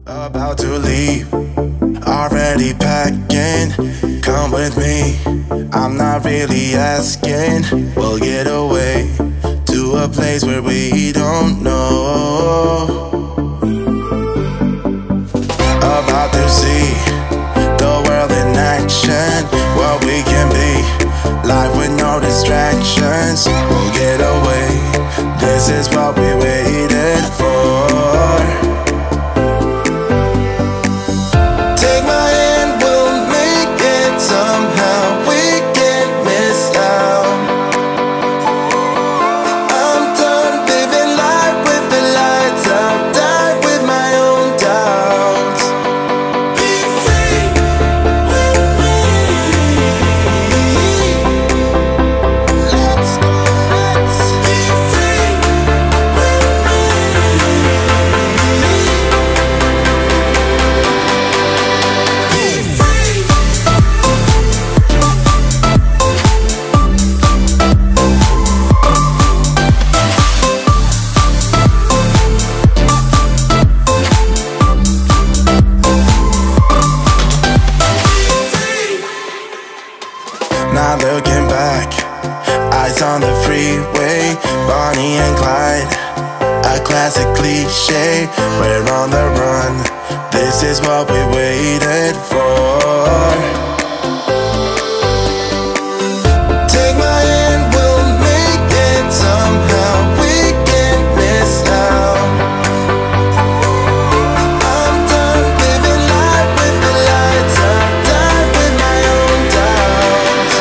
About to leave, already packing. Come with me, I'm not really asking. We'll get away to a place where we don't know. About to see the world in action, what we can be, life with no distractions. We'll get away, this is what we waited for. Somehow we can't miss out. I'm done living life with the lights out, die with my own doubts. Be free with me. Let's be free with me. Be free. Not looking back, eyes on the freeway, Bonnie and Clyde, a classic cliche. We're on the run, this is what we waited for. Take my hand, we'll make it somehow, we can't miss out. I'm done living life with the lights out, die with my own doubts.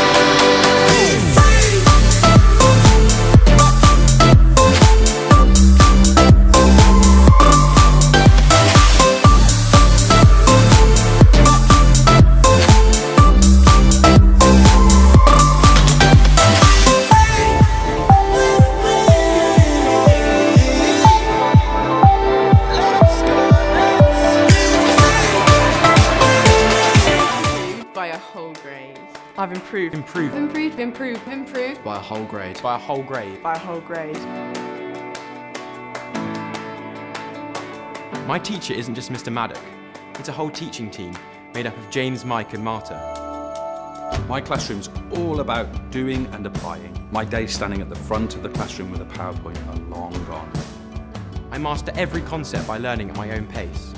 By a whole grade. I've improved. Improved. By a whole grade. By a whole grade. By a whole grade. My teacher isn't just Mr. Maddock. It's a whole teaching team made up of James, Mike and Marta. My classroom's all about doing and applying. My days standing at the front of the classroom with a PowerPoint are long gone. I master every concept by learning at my own pace.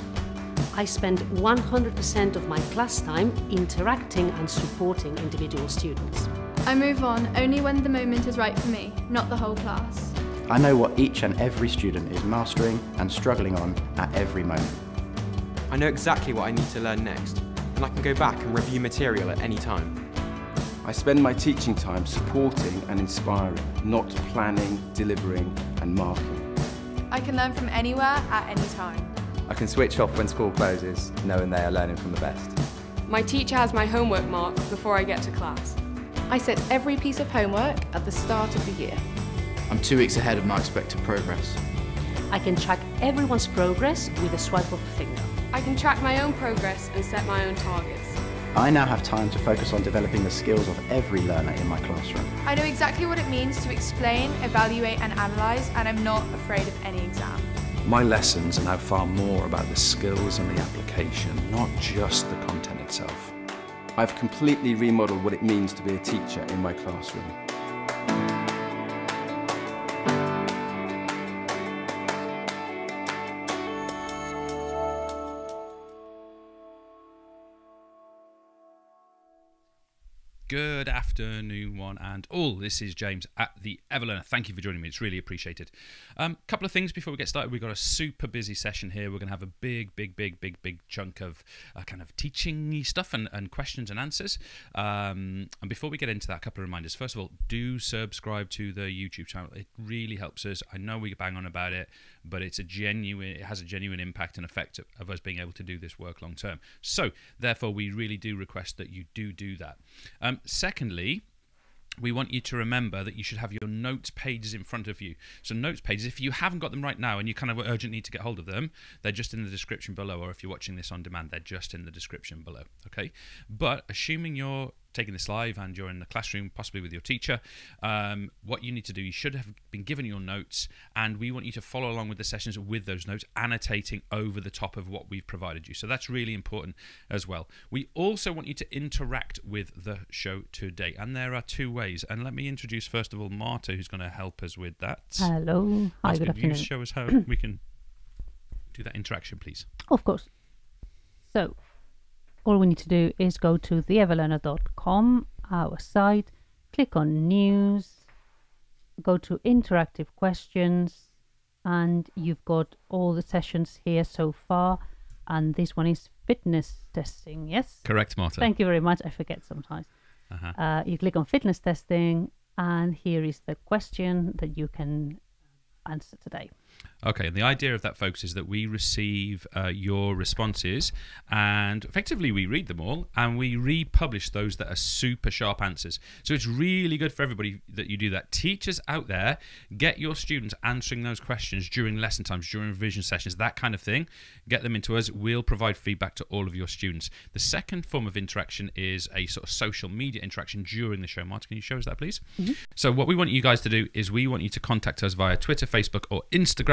I spend 100% of my class time interacting and supporting individual students. I move on only when the moment is right for me, not the whole class. I know what each and every student is mastering and struggling on at every moment. I know exactly what I need to learn next, and I can go back and review material at any time. I spend my teaching time supporting and inspiring, not planning, delivering and marking. I can learn from anywhere at any time. I can switch off when school closes, knowing they are learning from the best. My teacher has my homework marked before I get to class. I set every piece of homework at the start of the year. I'm 2 weeks ahead of my expected progress. I can track everyone's progress with a swipe of a finger. I can track my own progress and set my own targets. I now have time to focus on developing the skills of every learner in my classroom. I know exactly what it means to explain, evaluate and analyse, and I'm not afraid of any exam. My lessons are now far more about the skills and the application, not just the content itself. I've completely remodeled what it means to be a teacher in my classroom. Good afternoon, one and all. This is James at the EverLearner. Thank you for joining me. It's really appreciated. Couple of things before we get started. We've got a super busy session here. We're going to have a big chunk of kind of teaching-y stuff and questions and answers. And before we get into that, a couple of reminders. First of all, do subscribe to the YouTube channel. It really helps us. I know we bang on about it, but it has a genuine impact and effect of us being able to do this work long term. So therefore, we really do request that you do that. Secondly, we want you to remember that you should have your notes pages in front of you. So notes pages, if you haven't got them right now and you kind of urgently need to get hold of them, they're just in the description below, or if you're watching this on demand, they're just in the description below, okay? But assuming you're taking this live and you're in the classroom, possibly with your teacher, what you need to do, you should have been given your notes, and we want you to follow along with the sessions with those notes, annotating over the top of what we've provided you. So that's really important as well. We also want you to interact with the show today, and there are two ways. And let me introduce first of all Marta, who's going to help us with that. Hello. Hi, Marta, good afternoon. you show us how we can do that interaction, please? Of course. So all we need to do is go to theeverlearner.com, our site, click on news, go to interactive questions, and you've got all the sessions here so far, and this one is fitness testing. Yes, correct, Marta. Thank you very much. I forget sometimes. You click on fitness testing, and here is the question that you can answer today. Okay, and the idea of that, folks, is that we receive your responses, and effectively we read them all, and we republish those that are super sharp answers. So it's really good for everybody that you do that. Teachers out there, get your students answering those questions during lesson times, during revision sessions, that kind of thing. Get them into us. We'll provide feedback to all of your students. The second form of interaction is a sort of social media interaction during the show. Marta, can you show us that, please? So what we want you guys to do is we want you to contact us via Twitter, Facebook, or Instagram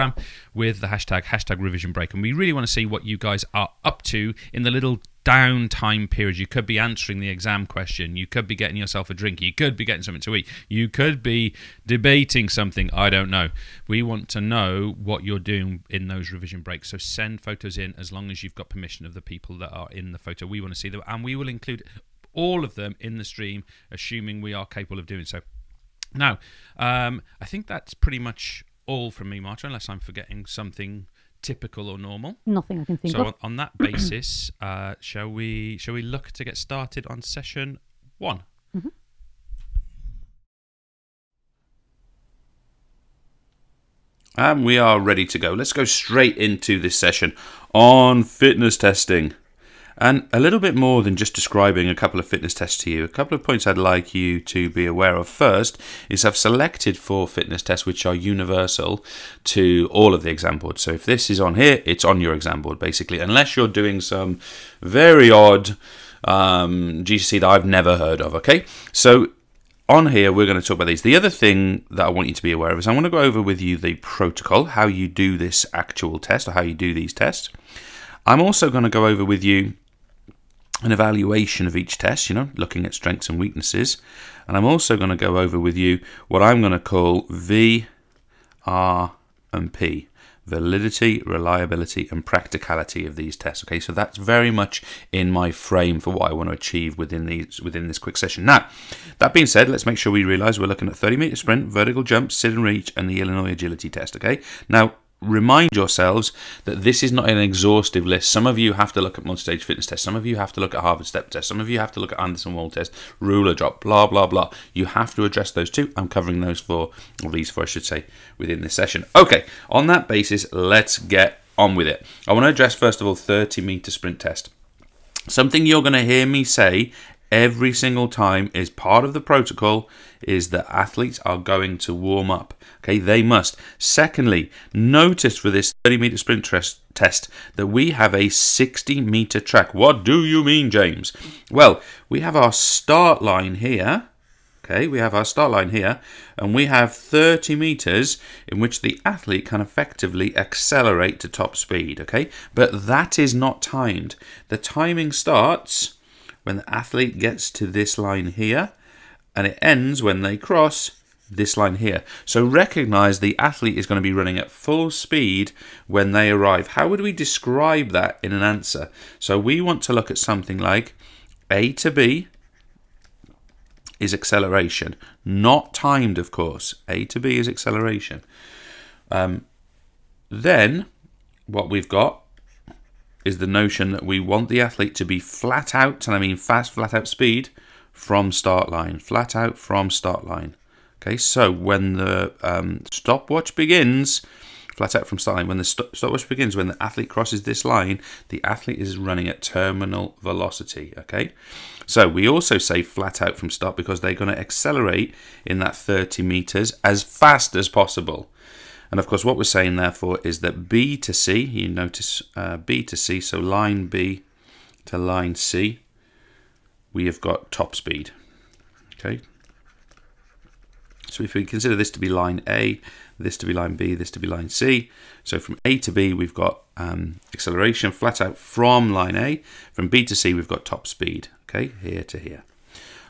with the hashtag revision break, and we really want to see what you guys are up to in the little downtime period. You could be answering the exam question, you could be getting yourself a drink, you could be getting something to eat, you could be debating something, I don't know. We want to know what you're doing in those revision breaks, so send photos in as long as you've got permission of the people that are in the photo. We want to see them, and we will include all of them in the stream, assuming we are capable of doing so. Now, I think that's pretty much all from me, Marta, unless I'm forgetting something typical or normal. Nothing I can think of. So on that basis, shall we look to get started on session 1? And we are ready to go. Let's go straight into this session on fitness testing. And a little bit more than just describing a couple of fitness tests to you, a couple of points I'd like you to be aware of. First is I've selected 4 fitness tests which are universal to all of the exam boards. So if this is on here, it's on your exam board basically, unless you're doing some very odd GCSE that I've never heard of, okay? So on here, we're going to talk about these. The other thing that I want you to be aware of is I want to go over with you the protocol, how you do this actual test or how you do these tests. I'm also going to go over with you an evaluation of each test, you know, looking at strengths and weaknesses. And I'm also going to go over with you what I'm going to call V, R, and P. Validity, reliability, and practicality of these tests. Okay, so that's very much in my frame for what I want to achieve within this quick session. Now, that being said, let's make sure we realise we're looking at 30-metre sprint, vertical jump, sit and reach, and the Illinois agility test. Okay, now remind yourselves that this is not an exhaustive list. Some of you have to look at multi-stage fitness tests. Some of you have to look at Harvard step test. Some of you have to look at Anderson Wall test, ruler drop, blah, blah, blah. You have to address those too. I'm covering these four, I should say, within this session. Okay, on that basis, let's get on with it. I want to address, first of all, 30-metre sprint test. Something you're going to hear me say every single time is part of the protocol is that athletes are going to warm up. Okay, they must. Secondly, notice for this 30-metre sprint test that we have a 60-metre track. What do you mean, James? Well, we have our start line here. Okay, we have our start line here, and we have 30 metres in which the athlete can effectively accelerate to top speed. Okay, but that is not timed. The timing starts when the athlete gets to this line here, and it ends when they cross this line here. So recognize the athlete is going to be running at full speed when they arrive. How would we describe that in an answer? So we want to look at something like A to B is acceleration, not timed, of course. A to B is acceleration. Then what we've got is the notion that we want the athlete to be flat out, and I mean fast, flat out speed from start line. Flat out from start line. Okay, so when the stopwatch begins, flat out from start line, when the stopwatch begins, when the athlete crosses this line, the athlete is running at terminal velocity. Okay, so we also say flat out from start because they're going to accelerate in that 30 metres as fast as possible. And of course, what we're saying therefore is that B to C, you notice B to C, so line B to line C, we have got top speed. Okay. So if we consider this to be line A, this to be line B, this to be line C. So from A to B, we've got acceleration flat out from line A. From B to C, we've got top speed. Okay, here to here.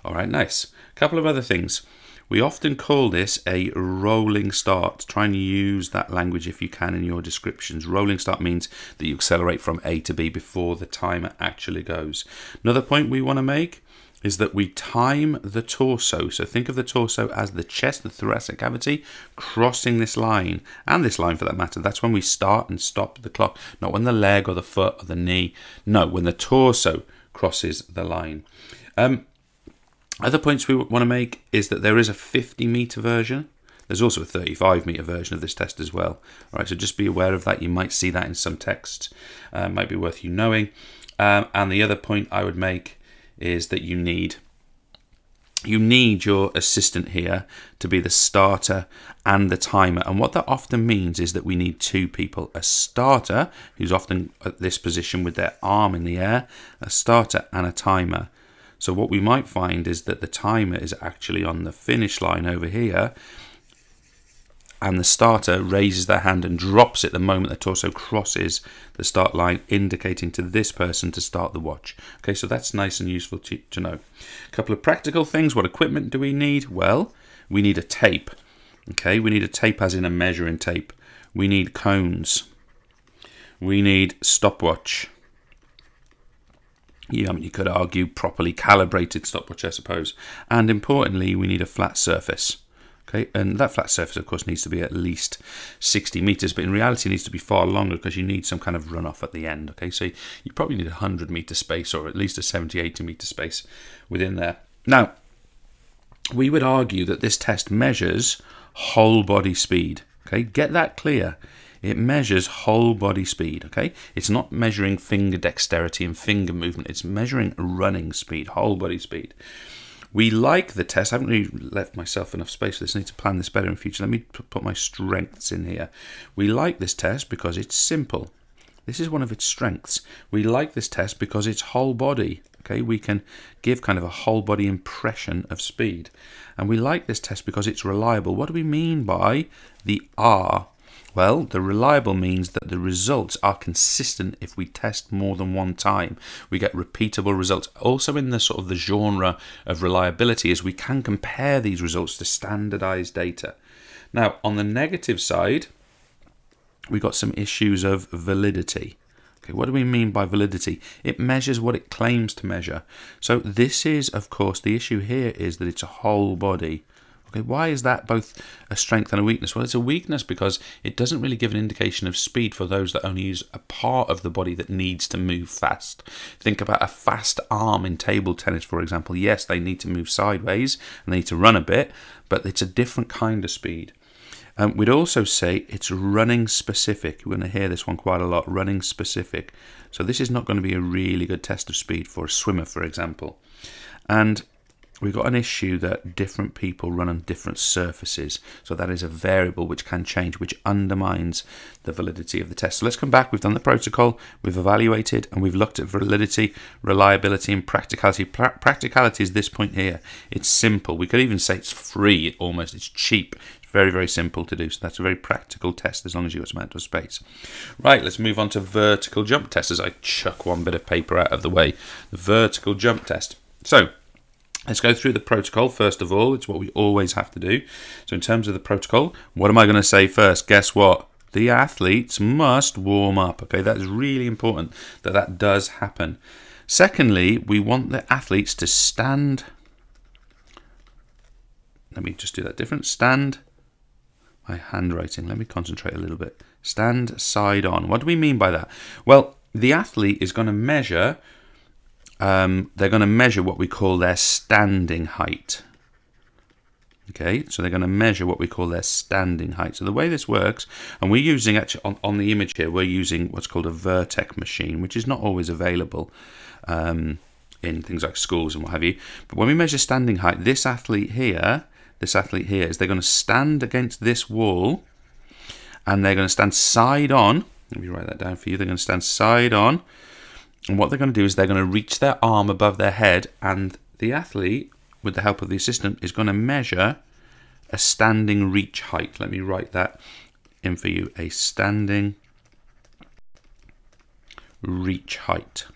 All right, nice. A couple of other things. We often call this a rolling start. Try and use that language if you can in your descriptions. Rolling start means that you accelerate from A to B before the timer actually goes. Another point we want to make is that we time the torso. So think of the torso as the chest, the thoracic cavity, crossing this line, and this line for that matter. That's when we start and stop the clock, not when the leg or the foot or the knee. No, when the torso crosses the line. Other points we want to make is that there is a 50-meter version. There's also a 35-meter version of this test as well. All right, so just be aware of that. You might see that in some texts. Might be worth you knowing. And the other point I would make is that you need your assistant here to be the starter and the timer. And what that often means is that we need two people. A starter, who's often at this position with their arm in the air, a starter and a timer. So what we might find is that the timer is actually on the finish line over here, and the starter raises their hand and drops it the moment the torso crosses the start line, indicating to this person to start the watch. Okay, so that's nice and useful to know. A couple of practical things. What equipment do we need? Well, we need a tape. Okay, we need a tape as in a measuring tape. We need cones. We need stopwatch. Yeah, I mean, you could argue properly calibrated stopwatch, I suppose. And importantly, we need a flat surface. Okay, and that flat surface, of course, needs to be at least 60 meters, but in reality, it needs to be far longer because you need some kind of runoff at the end. Okay, so you probably need a 100-meter space or at least a 70-80-meter space within there. Now, we would argue that this test measures whole body speed. Okay, get that clear. It measures whole body speed, okay? It's not measuring finger dexterity and finger movement. It's measuring running speed, whole body speed. We like the test. I haven't really left myself enough space for this. I need to plan this better in future. Let me put my strengths in here. We like this test because it's simple. This is one of its strengths. We like this test because it's whole body. Okay, we can give kind of a whole body impression of speed. And we like this test because it's reliable. What do we mean by the R? Well, the reliable means that the results are consistent if we test more than one time. We get repeatable results. Also in the sort of the genre of reliability is we can compare these results to standardized data. Now, on the negative side, we got some issues of validity. Okay, what do we mean by validity? It measures what it claims to measure. So this is, of course, the issue here is that it's a whole body. Okay, why is that both a strength and a weakness? Well, it's a weakness because it doesn't really give an indication of speed for those that only use a part of the body that needs to move fast. Think about a fast arm in table tennis, for example. Yes, they need to move sideways and they need to run a bit, but it's a different kind of speed. We'd also say it's running specific. We're going to hear this one quite a lot, running specific. So this is not going to be a really good test of speed for a swimmer, for example. And we've got an issue that different people run on different surfaces. So that is a variable which can change, which undermines the validity of the test. So let's come back. We've done the protocol, we've evaluated, and we've looked at validity, reliability, and practicality. Practicality is this point here. It's simple. We could even say it's free almost. It's cheap. It's very, very simple to do. So that's a very practical test as long as you've got some outdoor space. Right, let's move on to vertical jump test as I chuck one bit of paper out of the way. The vertical jump test. So let's go through the protocol first of all. It's what we always have to do. So in terms of the protocol, what am I going to say first? Guess what? The athletes must warm up. Okay, that is really important that that does happen. Secondly, we want the athletes to stand. Let me just do that different. Stand. My handwriting. Let me concentrate a little bit. Stand side on. What do we mean by that? Well, the athlete is going to measure. They're going to measure what we call their standing height. Okay, so they're going to measure what we call their standing height. So the way this works, and we're using actually on the image here, we're using what's called a Vertex machine, which is not always available in things like schools and what have you. But when we measure standing height, this athlete here is they're going to stand against this wall, and they're going to stand side on. Let me write that down for you. They're going to stand side on. And what they're going to do is they're going to reach their arm above their head, and the athlete, with the help of the assistant, is going to measure a standing reach height. Let me write that in for you. A standing reach height.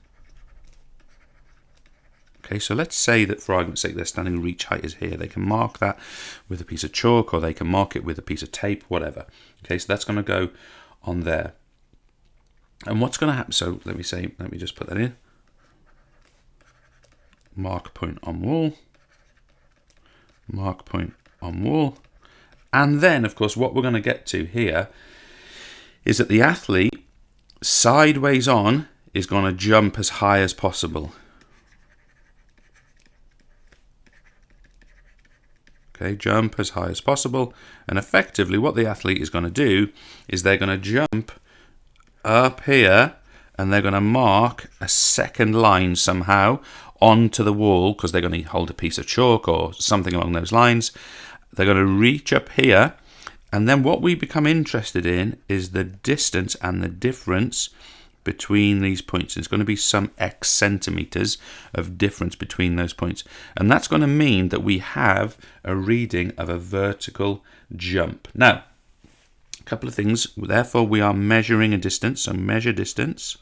Okay, so let's say that for argument's sake their standing reach height is here. They can mark that with a piece of chalk, or they can mark it with a piece of tape, whatever. Okay, so that's going to go on there. And what's going to happen, so let me just put that in. Mark point on wall. Mark point on wall. And then, of course, what we're going to get to here is that the athlete, sideways on, is going to jump as high as possible. Okay, jump as high as possible. And effectively what the athlete is going to do is they're going to jump up here, and they're going to mark a second line somehow onto the wall, because they're going to hold a piece of chalk or something along those lines. They're going to reach up here, and then what we become interested in is the distance and the difference between these points. It's going to be some X centimeters of difference between those points, and that's going to mean that we have a reading of a vertical jump. Now, a couple of things. Therefore, we are measuring a distance, so measure distance,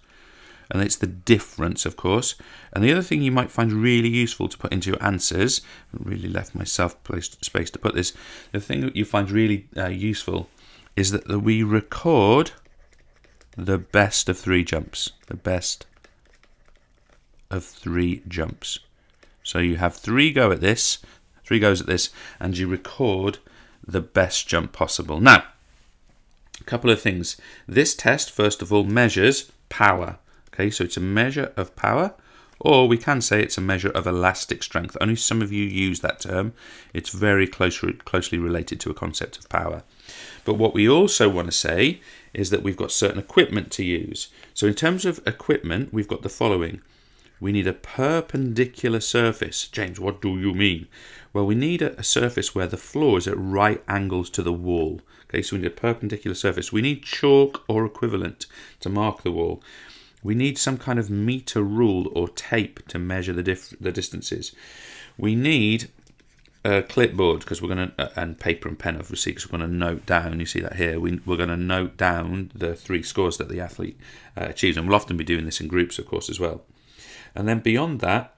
and it's the difference, of course. And the other thing you might find really useful to put into your answers, I really left myself space to put this, the thing that you find really useful is that we record the best of 3 jumps. The best of 3 jumps. So you have 3 goes at this, and you record the best jump possible. Now, a couple of things. This test, first of all, measures power. Okay, so it's a measure of power, or we can say it's a measure of elastic strength. Only some of you use that term. It's very closely related to a concept of power. But what we also want to say is that we've got certain equipment to use. So in terms of equipment, we've got the following. We need a perpendicular surface. James, what do you mean? Well, we need a surface where the floor is at right angles to the wall. Okay, so we need a perpendicular surface. We need chalk or equivalent to mark the wall. We need some kind of meter rule or tape to measure the distances. We need a clipboard, because we're going to, and paper and pen, obviously, because we're going to note down, you see that here, we're going to note down the 3 scores that the athlete achieves, and we'll often be doing this in groups, of course, as well. And then beyond that,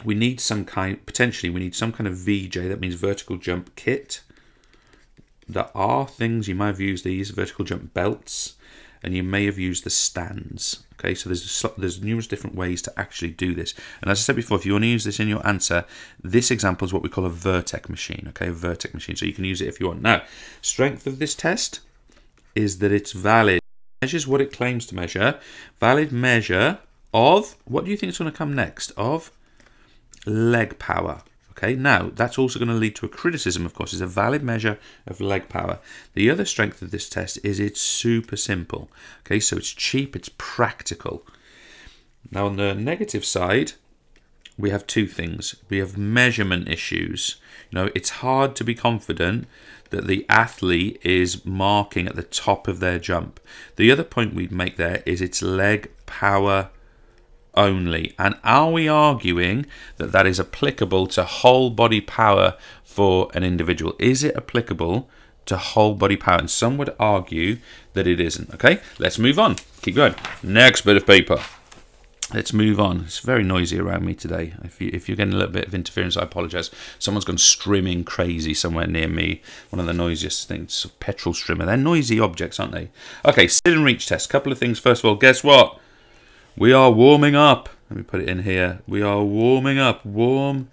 we need potentially we need some kind of VJ, that means vertical jump kit. There are things, you might have used these, vertical jump belts, and you may have used the stands. Okay, so there's numerous different ways to actually do this. And as I said before, if you want to use this in your answer, this example is what we call a vertex machine. Okay, a vertex machine. So you can use it if you want. Now, strength of this test is that it's valid. It measures what it claims to measure. Valid measure of, what do you think is going to come next? Of leg power. Okay, now that's also going to lead to a criticism, of course. It's a valid measure of leg power. The other strength of this test is it's super simple. Okay, so it's cheap, it's practical. Now on the negative side, we have 2 things. We have measurement issues. You know, it's hard to be confident that the athlete is marking at the top of their jump. The other point we'd make there is it's leg power only. And are we arguing that that is applicable to whole body power for an individual? Is it applicable to whole body power? And some would argue that it isn't. Okay, let's move on. Keep going. Next bit of paper. Let's move on. It's very noisy around me today. If you're getting a little bit of interference, I apologise. Someone's gone streaming crazy somewhere near me. One of the noisiest things, petrol strimmer. They're noisy objects, aren't they? Okay, sit and reach test. Couple of things. First of all, guess what? We are warming up. Let me put it in here. We are warming up. Warm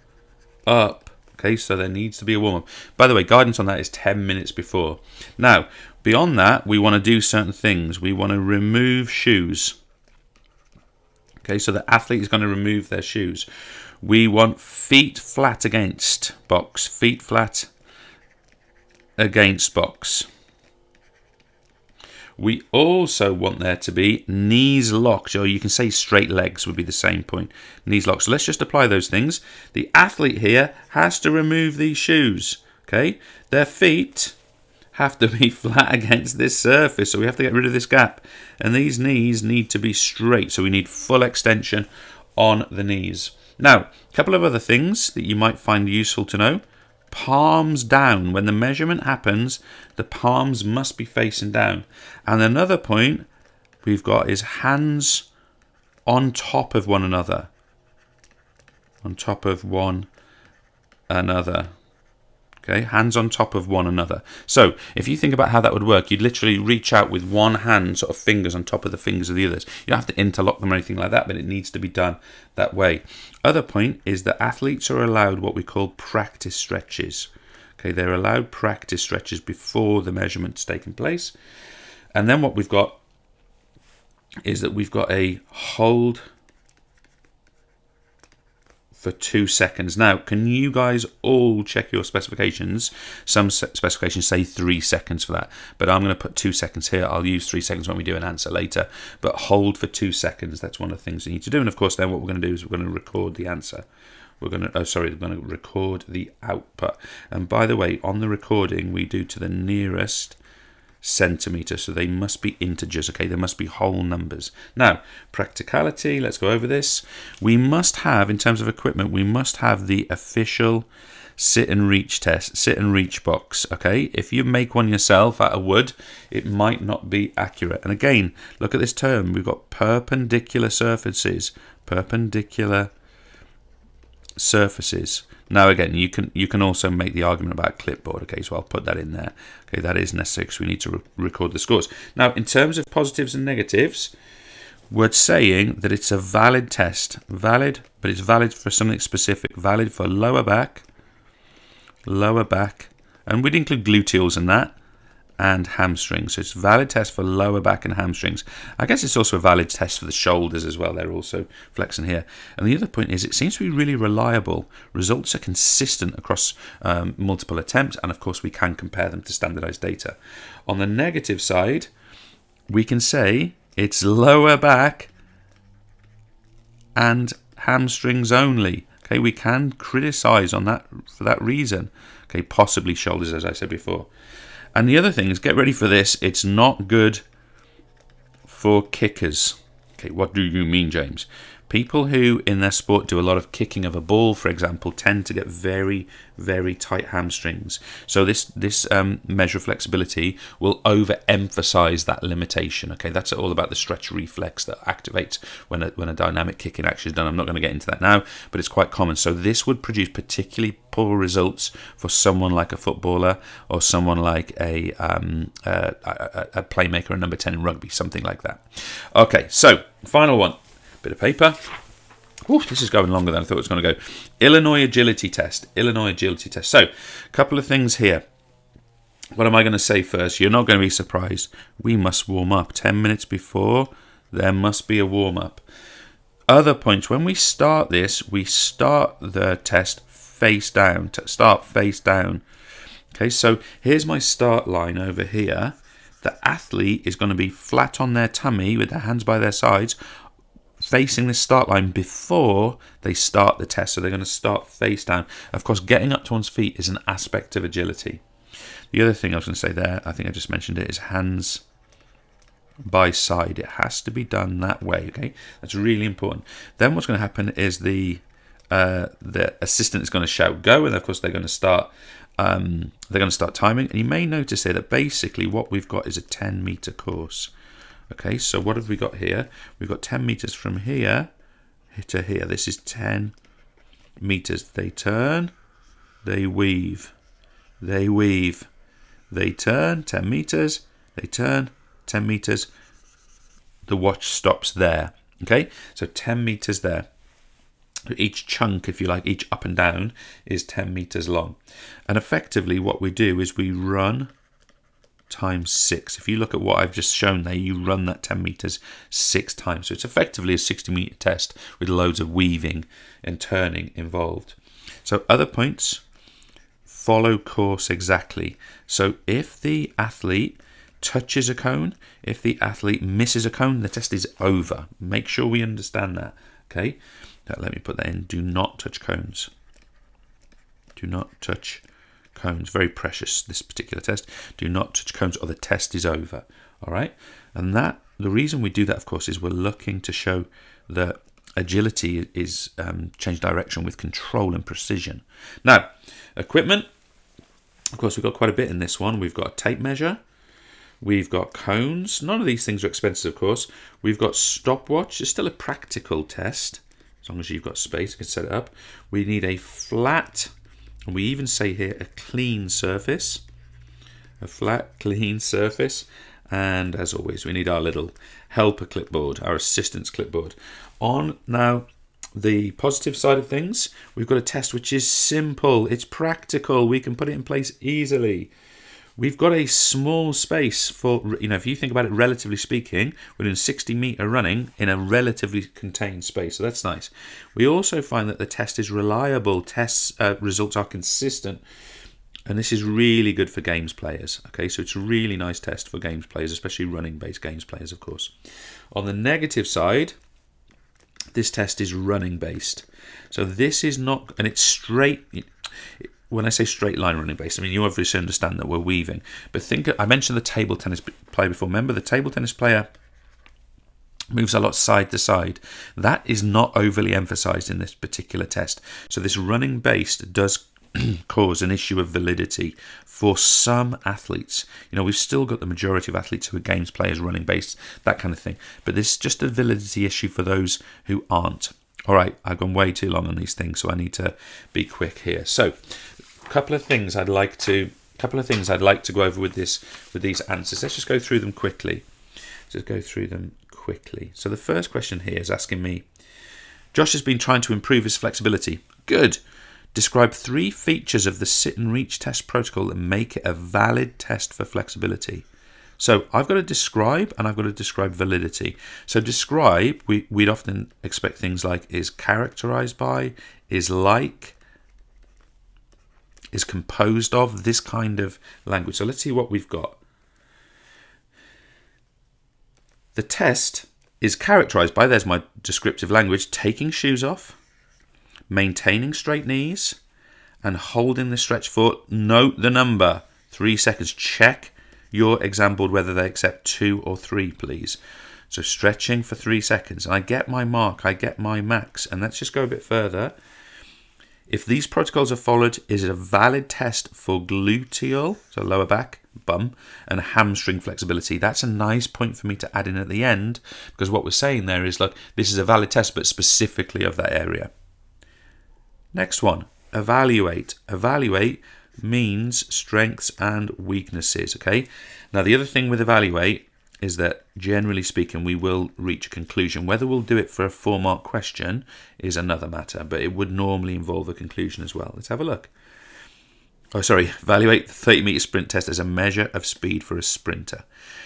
up. Okay, so there needs to be a warm-up. By the way, guidance on that is 10 minutes before. Now, beyond that, we want to do certain things. We want to remove shoes. Okay, so the athlete is going to remove their shoes. We want feet flat against box. Feet flat against box. We also want there to be knees locked, or you can say straight legs would be the same point. Knees locked. So let's just apply those things. The athlete here has to remove these shoes. Okay, their feet have to be flat against this surface, so we have to get rid of this gap. And these knees need to be straight, so we need full extension on the knees. Now, a couple of other things that you might find useful to know. Palms down. When the measurement happens, the palms must be facing down. And another point we've got is hands on top of one another. On top of one another. Okay, hands on top of one another. So if you think about how that would work, you'd literally reach out with one hand, sort of fingers on top of the fingers of the others. You don't have to interlock them or anything like that, but it needs to be done that way. Other point is that athletes are allowed what we call practice stretches. Okay, they're allowed practice stretches before the measurement's taken place. And then what we've got is that we've got a hold for 2 seconds. Now, can you guys all check your specifications? Some specifications say 3 seconds for that, but I'm going to put 2 seconds here. I'll use 3 seconds when we do an answer later, but hold for 2 seconds. That's one of the things you need to do. And of course, then what we're going to do is we're going to record the answer. We're going to, we're going to record the output. And by the way, on the recording, we do to the nearest centimetre, so they must be integers. Okay, they must be whole numbers. Now, practicality, let's go over this. We must have, in terms of equipment, we must have the official sit and reach test, sit and reach box. Okay, if you make one yourself out of wood, it might not be accurate. And again, look at this term. We've got perpendicular surfaces. Perpendicular surfaces. Now again, you can also make the argument about clipboard. Okay, so I'll put that in there. Okay, that is necessary because we need to record the scores. Now, in terms of positives and negatives, we're saying that it's a valid test. Valid, but it's valid for something specific. Valid for lower back, and we'd include gluteals in that, and hamstrings. So it's a valid test for lower back and hamstrings. I guess it's also a valid test for the shoulders as well. They're also flexing here. And the other point is it seems to be really reliable. Results are consistent across multiple attempts, and of course we can compare them to standardized data. On the negative side, we can say it's lower back and hamstrings only. Okay, we can criticize on that for that reason. Okay, possibly shoulders, as I said before. And the other thing is, get ready for this, it's not good for kickers. Okay, what do you mean, James? People who in their sport do a lot of kicking of a ball, for example, tend to get very, very tight hamstrings. So this measure of flexibility will overemphasize that limitation. Okay, that's all about the stretch reflex that activates when a dynamic kicking action is done. I'm not going to get into that now, but it's quite common. So this would produce particularly poor results for someone like a footballer or someone like a playmaker, a number 10 in rugby, something like that. Okay, so final one. Bit of paper. Ooh, this is going longer than I thought it was going to go. Illinois agility test. Illinois agility test. So, a couple of things here. What am I going to say first? You're not going to be surprised. We must warm up. 10 minutes before, there must be a warm-up. Other points. When we start this, we start the test face down. Start face down. Okay, so here's my start line over here. The athlete is going to be flat on their tummy with their hands by their sides, facing the start line before they start the test. So they're going to start face down. Of course, getting up to one's feet is an aspect of agility. The other thing I was going to say there, I think I just mentioned it, is hands by side. It has to be done that way. Okay, that's really important. Then what's going to happen is the assistant is going to shout go, and of course they're going to start timing. And you may notice here that basically what we've got is a 10-meter course. Okay, so what have we got here? We've got 10 meters from here to here. This is 10 meters. They turn, they weave, they weave, they turn, 10 meters, they turn, 10 meters. The watch stops there. Okay, so 10 meters there. Each chunk, if you like, each up and down is 10 meters long. And effectively what we do is we run times 6. If you look at what I've just shown there, you run that 10 meters 6 times. So it's effectively a 60-meter test with loads of weaving and turning involved. So other points, follow course exactly. So if the athlete touches a cone, if the athlete misses a cone, the test is over. Make sure we understand that. Okay, now, let me put that in. Do not touch cones. Do not touch cones. Very precious, this particular test. Do not touch cones or the test is over. All right. And that the reason we do that, of course, is we're looking to show that agility is change direction with control and precision. Now, equipment. Of course, we've got quite a bit in this one. We've got a tape measure. We've got cones. None of these things are expensive, of course. We've got stopwatch. It's still a practical test. As long as you've got space, you can set it up. We need a flat, and we even say here a clean surface. A flat, clean surface. And as always, we need our little helper clipboard, our assistance clipboard. On now the positive side of things, we've got a test which is simple. It's practical. We can put it in place easily. We've got a small space for, if you think about it, relatively speaking, we're doing 60-meter running in a relatively contained space. So that's nice. We also find that the test is reliable. Tests results are consistent. And this is really good for games players. Okay, so it's a really nice test for games players, especially running-based games players, of course. On the negative side, this test is running-based. So this is not, and it's straight. When I say straight line running based, I mean, you obviously understand that we're weaving. But think, I mentioned the table tennis player before. Remember, the table tennis player moves a lot side to side. That is not overly emphasized in this particular test. So this running based does cause an issue of validity for some athletes. We've still got the majority of athletes who are games players, running based, that kind of thing. But this is just a validity issue for those who aren't. All right, I've gone way too long on these things, so I need to be quick here. So, a couple of things I'd like to go over with these answers. Let's just go through them quickly. So the first question here is asking me, Josh has been trying to improve his flexibility. Good. Describe 3 features of the sit and reach test protocol that make it a valid test for flexibility. So I've got to describe and I've got to describe validity. So describe, we'd often expect things like is characterized by, is like, is composed of, this kind of language. So let's see what we've got. The test is characterized by, there's my descriptive language, taking shoes off, maintaining straight knees, and holding the stretch foot. Note the number, 3 seconds. Check your exam board whether they accept 2 or 3, please. So stretching for 3 seconds. And I get my mark, I get my max. And let's just go a bit further. If these protocols are followed, is it a valid test for gluteal, so lower back, bum, and hamstring flexibility? That's a nice point for me to add in at the end, because what we're saying there is, look, this is a valid test, but specifically of that area. Next one, evaluate. Evaluate means strengths and weaknesses, okay? Now, the other thing with evaluate is that, generally speaking, we will reach a conclusion. Whether we'll do it for a 4-mark question is another matter, but it would normally involve a conclusion as well. Let's have a look. Evaluate the 30-meter sprint test as a measure of speed for a sprinter.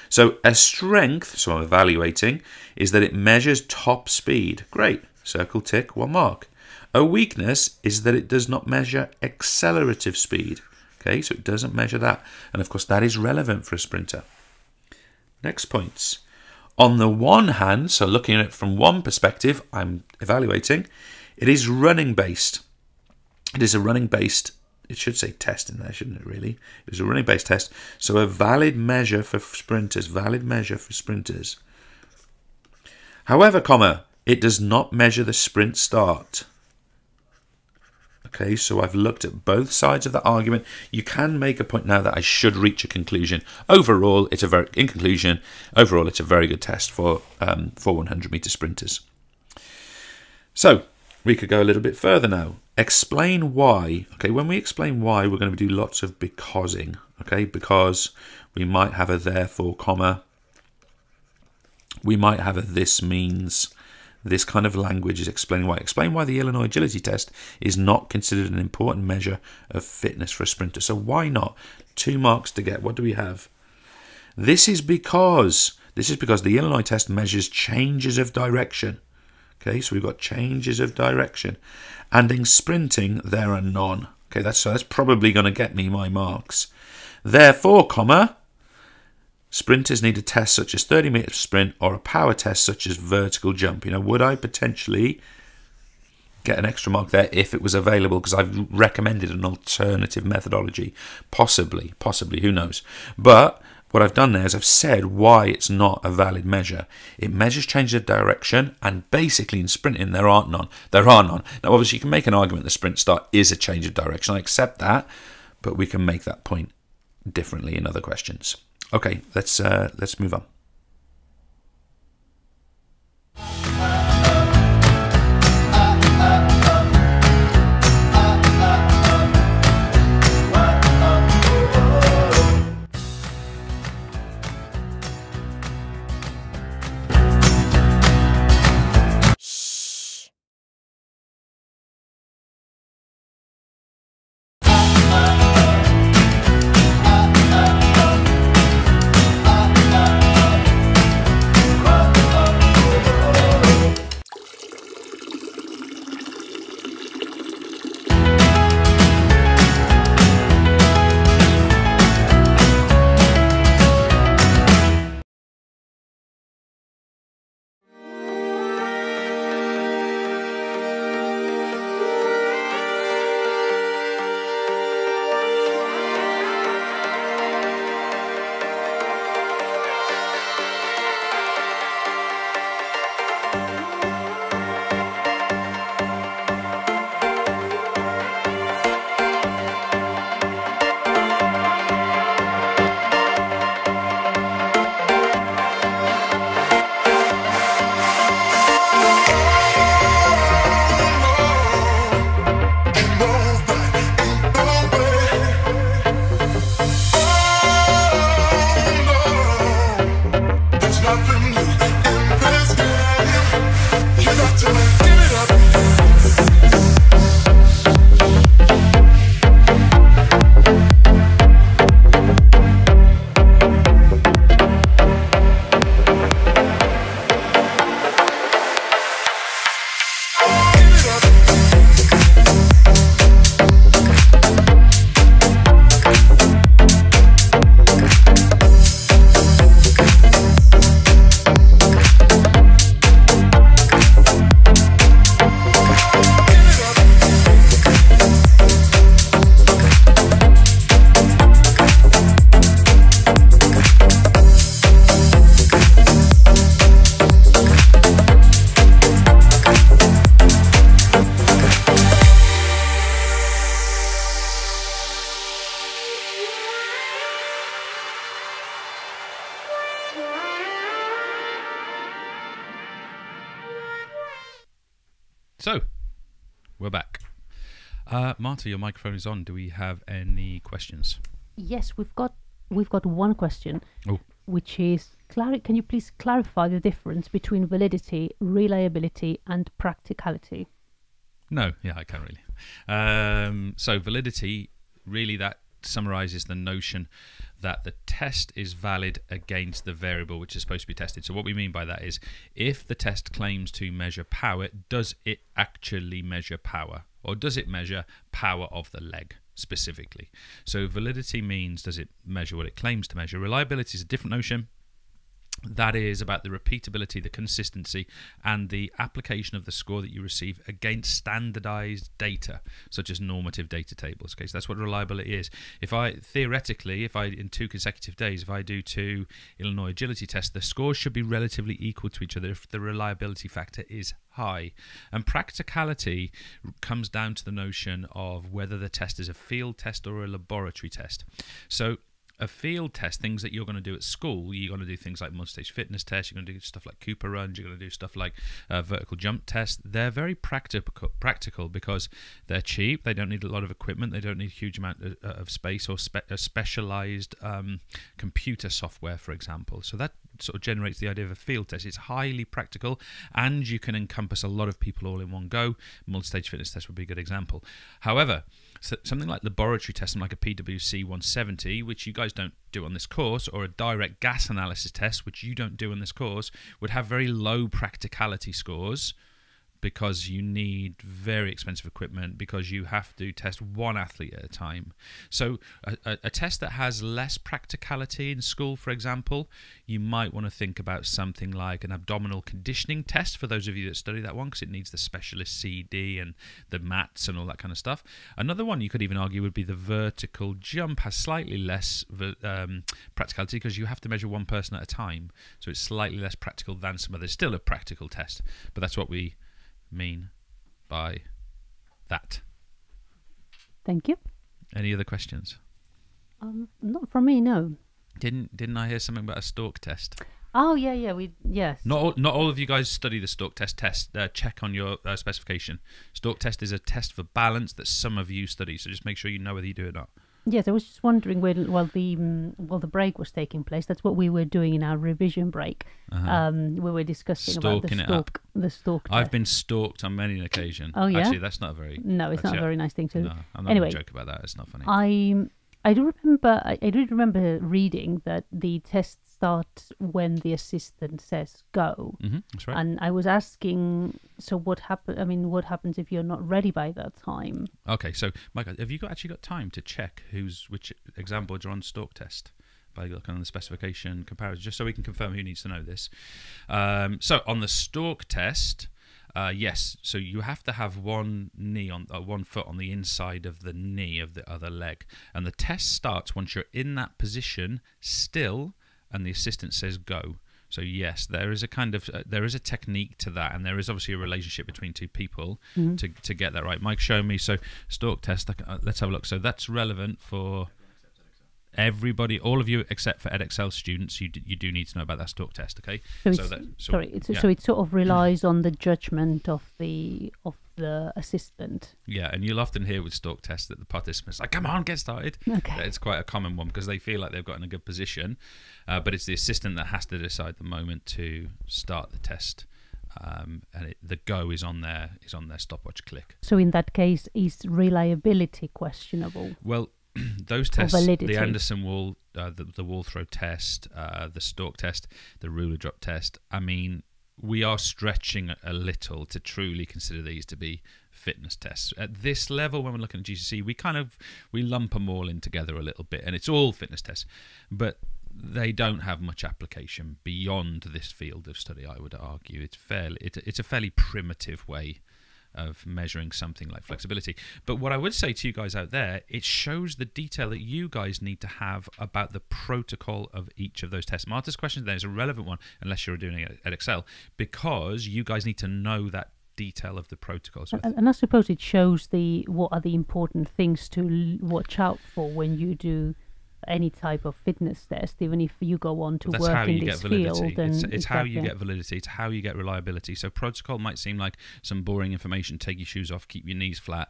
So a strength, so I'm evaluating, is that it measures top speed. Great, circle, tick, 1 mark. A weakness is that it does not measure accelerative speed. Okay, so it doesn't measure that. And of course, that is relevant for a sprinter. Next points. On the one hand, so looking at it from one perspective, I'm evaluating, it is running based. It is a running based, it should say test in there, shouldn't it really? It is a running based test. So a valid measure for sprinters, valid measure for sprinters. However, it does not measure the sprint start. Okay, so I've looked at both sides of the argument. You can make a point now that I should reach a conclusion. Overall, it's a very good test for 100-meter sprinters. So we could go a little bit further now. Explain why. Okay, when we explain why, we're going to do lots of becausing. Okay, because we might have a therefore, comma. We might have a this means. This kind of language is explaining why. Explain why the Illinois agility test is not considered an important measure of fitness for a sprinter. So why not? 2 marks to get. What do we have? This is because the Illinois test measures changes of direction. Okay, so we've got changes of direction. And in sprinting, there are none. Okay, that's probably going to get me my marks. Therefore, sprinters need a test such as 30-meter sprint or a power test such as vertical jump. Would I potentially get an extra mark there if it was available, because I've recommended an alternative methodology, possibly, who knows. But what I've done there is I've said why it's not a valid measure. It measures change of direction, and basically in sprinting there are none. Now obviously you can make an argument the sprint start is a change of direction. I accept that, but we can make that point differently in other questions. Okay, let's move on. So, we're back. Marta, your microphone is on. Do we have any questions? Yes, we've got one question, Oh. which is, can you please clarify the difference between validity, reliability, and practicality? No, yeah, I can't really. So validity, really that summarizes the notion that the test is valid against the variable which is supposed to be tested. So what we mean by that is, if the test claims to measure power, does it actually measure power? Or does it measure power of the leg specifically? So validity means, does it measure what it claims to measure? Reliability is a different notion. That is about the repeatability, the consistency, and the application of the score that you receive against standardized data, such as normative data tables. Okay, so that's what reliability is. Theoretically, in 2 consecutive days, if I do 2 Illinois agility tests, the scores should be relatively equal to each other if the reliability factor is high. And practicality comes down to the notion of whether the test is a field test or a laboratory test. So a field test, things that you're going to do at school, you're going to do things like multi-stage fitness tests, you're going to do stuff like Cooper runs, you're going to do stuff like vertical jump tests. They're very practical because they're cheap, they don't need a lot of equipment, they don't need a huge amount of space or specialized computer software, for example. So that sort of generates the idea of a field test. It's highly practical and you can encompass a lot of people all in one go. Multi-stage fitness test would be a good example. However, something like laboratory testing, like a PwC 170, which you guys don't do on this course, or a direct gas analysis test, which you don't do on this course, would have very low practicality scores, because you need very expensive equipment, because you have to test one athlete at a time. So a test that has less practicality in school, for example, you might want to think about something like an abdominal conditioning test for those of you that study that one, because it needs the specialist CD and the mats and all that kind of stuff. Another one you could even argue would be the vertical jump, has slightly less practicality because you have to measure one person at a time. So it's slightly less practical than some others. Still a practical test, but that's what we mean by that. Thank you. Any other questions? Not from me, no. Didn't I hear something about a stalk test? Oh yeah, yes. Not all of you guys study the stalk test. Check on your specification. Stalk test is a test for balance that some of you study, so just make sure you know whether you do it or not. Yes, I was just wondering while the break was taking place. That's what we were doing in our revision break. We were discussing Stalking about the stalk test. I've been stalked on many an occasion. Oh yeah. Actually, that's not very. No, it's not a very nice thing to. No, I'm not anyway, going to joke about that. It's not funny. I do remember reading that the test starts when the assistant says go. That's right. And I was asking, so what what happens if you're not ready by that time? Okay, so Michael, have you actually got time to check which exam boards are on stalk test by looking on the specification comparison, just so we can confirm who needs to know this? So on the stalk test, yes, so you have to have one foot on the inside of the knee of the other leg, and the test starts once you're in that position still, and the assistant says go. So yes, there is a technique to that, and there is obviously a relationship between two people to get that right. Mike, show me. So stalk test. Let's have a look. So that's relevant for everybody, all of you except for EdXL students. You do need to know about that stalk test, okay? So it sort of relies on the judgment of the assistant. Yeah, and you'll often hear with stalk tests that the participants are like, come on, get started. Okay. It's quite a common one because they feel like they've got in a good position, but it's the assistant that has to decide the moment to start the test. And the go is on their stopwatch click. So in that case, is reliability questionable? Well, those tests, validity. The Anderson wall, the wall throw test, the stalk test, the ruler drop test, I mean, we are stretching a little to truly consider these to be fitness tests. At this level, when we're looking at GCSE, we lump them all in together a little bit, and it's all fitness tests, but they don't have much application beyond this field of study, I would argue. It's a fairly primitive way of measuring something like flexibility. But what I would say to you guys out there, it shows the detail that you guys need to have about the protocol of each of those tests. Martha's question there is a relevant one, unless you're doing it at Excel, because you guys need to know that detail of the protocols. And I suppose it shows what are the important things to watch out for when you do any type of fitness test, even if you go on to work in this field. It's how you get validity. It's how you get reliability. So protocol might seem like some boring information. Take your shoes off, keep your knees flat.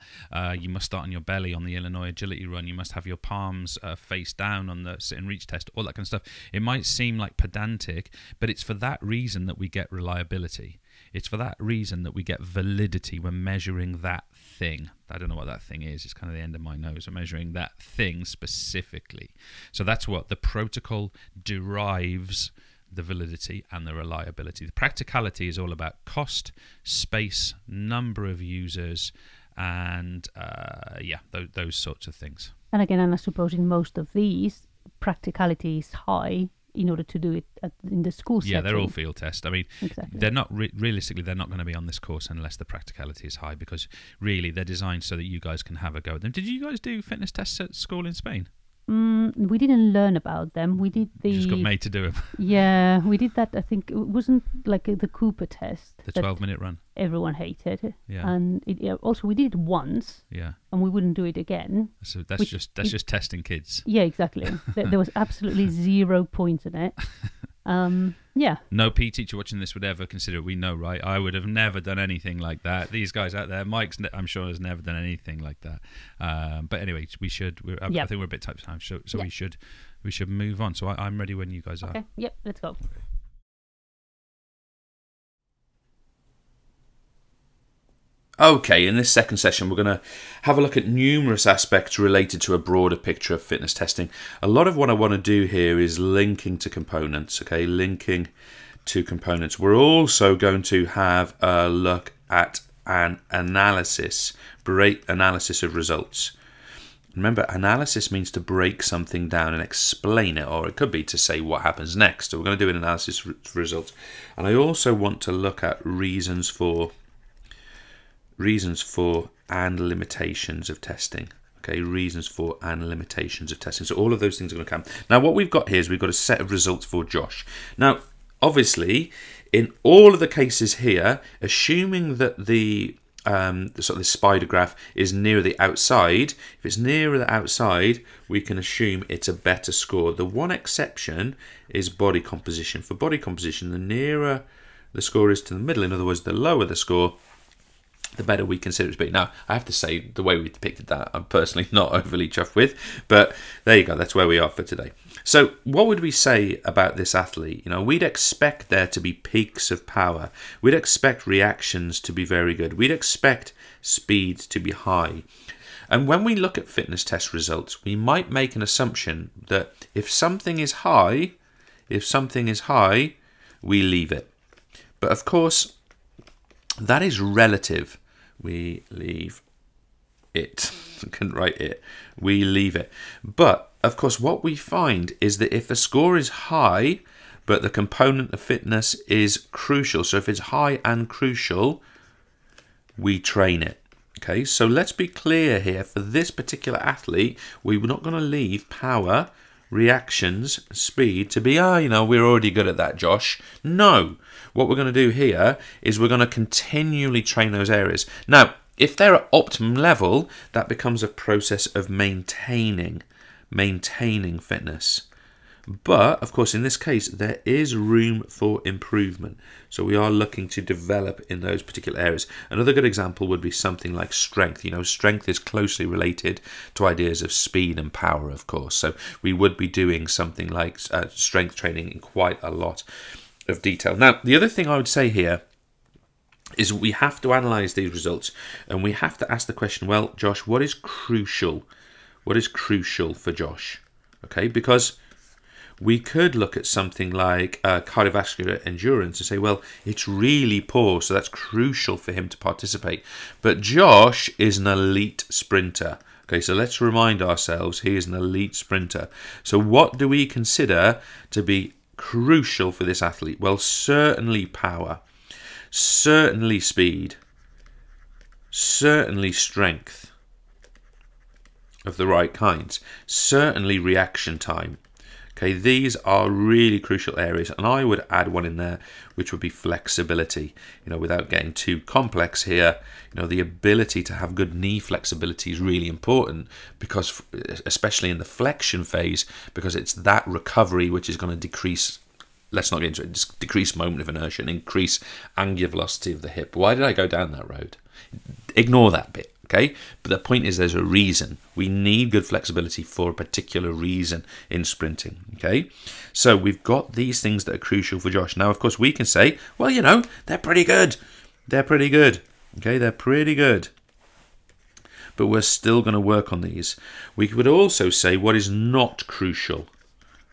You must start on your belly on the Illinois agility run. You must have your palms face down on the sit and reach test, all that kind of stuff. It might seem like pedantic, but it's for that reason that we get reliability. It's for that reason that we get validity when measuring that thing. I don't know what that thing is. It's kind of the end of my nose. We're measuring that thing specifically. So that's what the protocol derives the validity and the reliability. The practicality is all about cost, space, number of users, and those sorts of things. And again, and I suppose in most of these, practicality is high in order to do it in the school setting. Yeah, they're all field tests. I mean, exactly. They're not realistically, they're not going to be on this course unless the practicality is high, because really they're designed so that you guys can have a go at them. Did you guys do fitness tests at school in Spain? We didn't learn about them. We did You just got made to do them. Yeah, we did that. I think it wasn't like the Cooper test. The 12-minute run. Everyone hated. Yeah. And also we did it once. Yeah. And we wouldn't do it again. So that's just testing kids. Yeah, exactly. There was absolutely 0 points in it. Yeah. No PE teacher watching this would ever consider it. We know, right? I would have never done anything like that. These guys out there, Mike's, I'm sure, has never done anything like that. But anyway, we should. I think we're a bit tight for time, so we should move on. So I'm ready when you guys are. Okay. Yep. Let's go. Okay, in this second session, we're going to have a look at numerous aspects related to a broader picture of fitness testing. A lot of what I want to do here is linking to components, okay, linking to components. We're also going to have a look at an analysis of results. Remember, analysis means to break something down and explain it, or it could be to say what happens next. So we're going to do an analysis of results. And I also want to look at reasons for and limitations of testing. Okay, reasons for and limitations of testing. So all of those things are going to come. Now, what we've got here is we've got a set of results for Josh. Now, obviously, in all of the cases here, assuming that the sort of the spider graph is near the outside, if it's nearer the outside, we can assume it's a better score. The one exception is body composition. For body composition, the nearer the score is to the middle, in other words, the lower the score, the better we consider it to be. Now, I have to say, the way we depicted that, I'm personally not overly chuffed with, but there you go, that's where we are for today. So what would we say about this athlete? You know, we'd expect there to be peaks of power. We'd expect reactions to be very good. We'd expect speed to be high. And when we look at fitness test results, we might make an assumption that if something is high, we leave it. But of course, that is relative. We leave it. I couldn't write it. We leave it. But of course, what we find is that if the score is high, but the component of fitness is crucial, so if it's high and crucial, we train it. Okay, so let's be clear here. For this particular athlete, we're not going to leave power, reactions, speed to be, you know, we're already good at that, Josh. No. What we're going to do here is we're going to continually train those areas. Now, if they're at optimum level, that becomes a process of maintaining fitness. But, of course, in this case, there is room for improvement. So we are looking to develop in those particular areas. Another good example would be something like strength. You know, strength is closely related to ideas of speed and power, of course. So we would be doing something like strength training in quite a lot of detail. Now, the other thing I would say here is we have to analyze these results, and we have to ask the question, well, Josh, what is crucial? What is crucial for Josh? Okay, because we could look at something like cardiovascular endurance and say, well, it's really poor, so that's crucial for him to participate. But Josh is an elite sprinter. Okay, so let's remind ourselves he is an elite sprinter. So what do we consider to be crucial for this athlete? Well, certainly power, certainly speed, certainly strength of the right kinds, certainly reaction time. Okay, these are really crucial areas, and I would add one in there, which would be flexibility. You know, without getting too complex here, you know, the ability to have good knee flexibility is really important, because especially in the flexion phase, because it's that recovery which is going to decrease, let's not get into it, just decrease moment of inertia and increase angular velocity of the hip. Why did I go down that road? Ignore that bit. Okay, but the point is there's a reason. We need good flexibility for a particular reason in sprinting. Okay, so we've got these things that are crucial for Josh. Now, of course, we can say, well, you know, they're pretty good. They're pretty good. Okay, they're pretty good. But we're still going to work on these. We could also say what is not crucial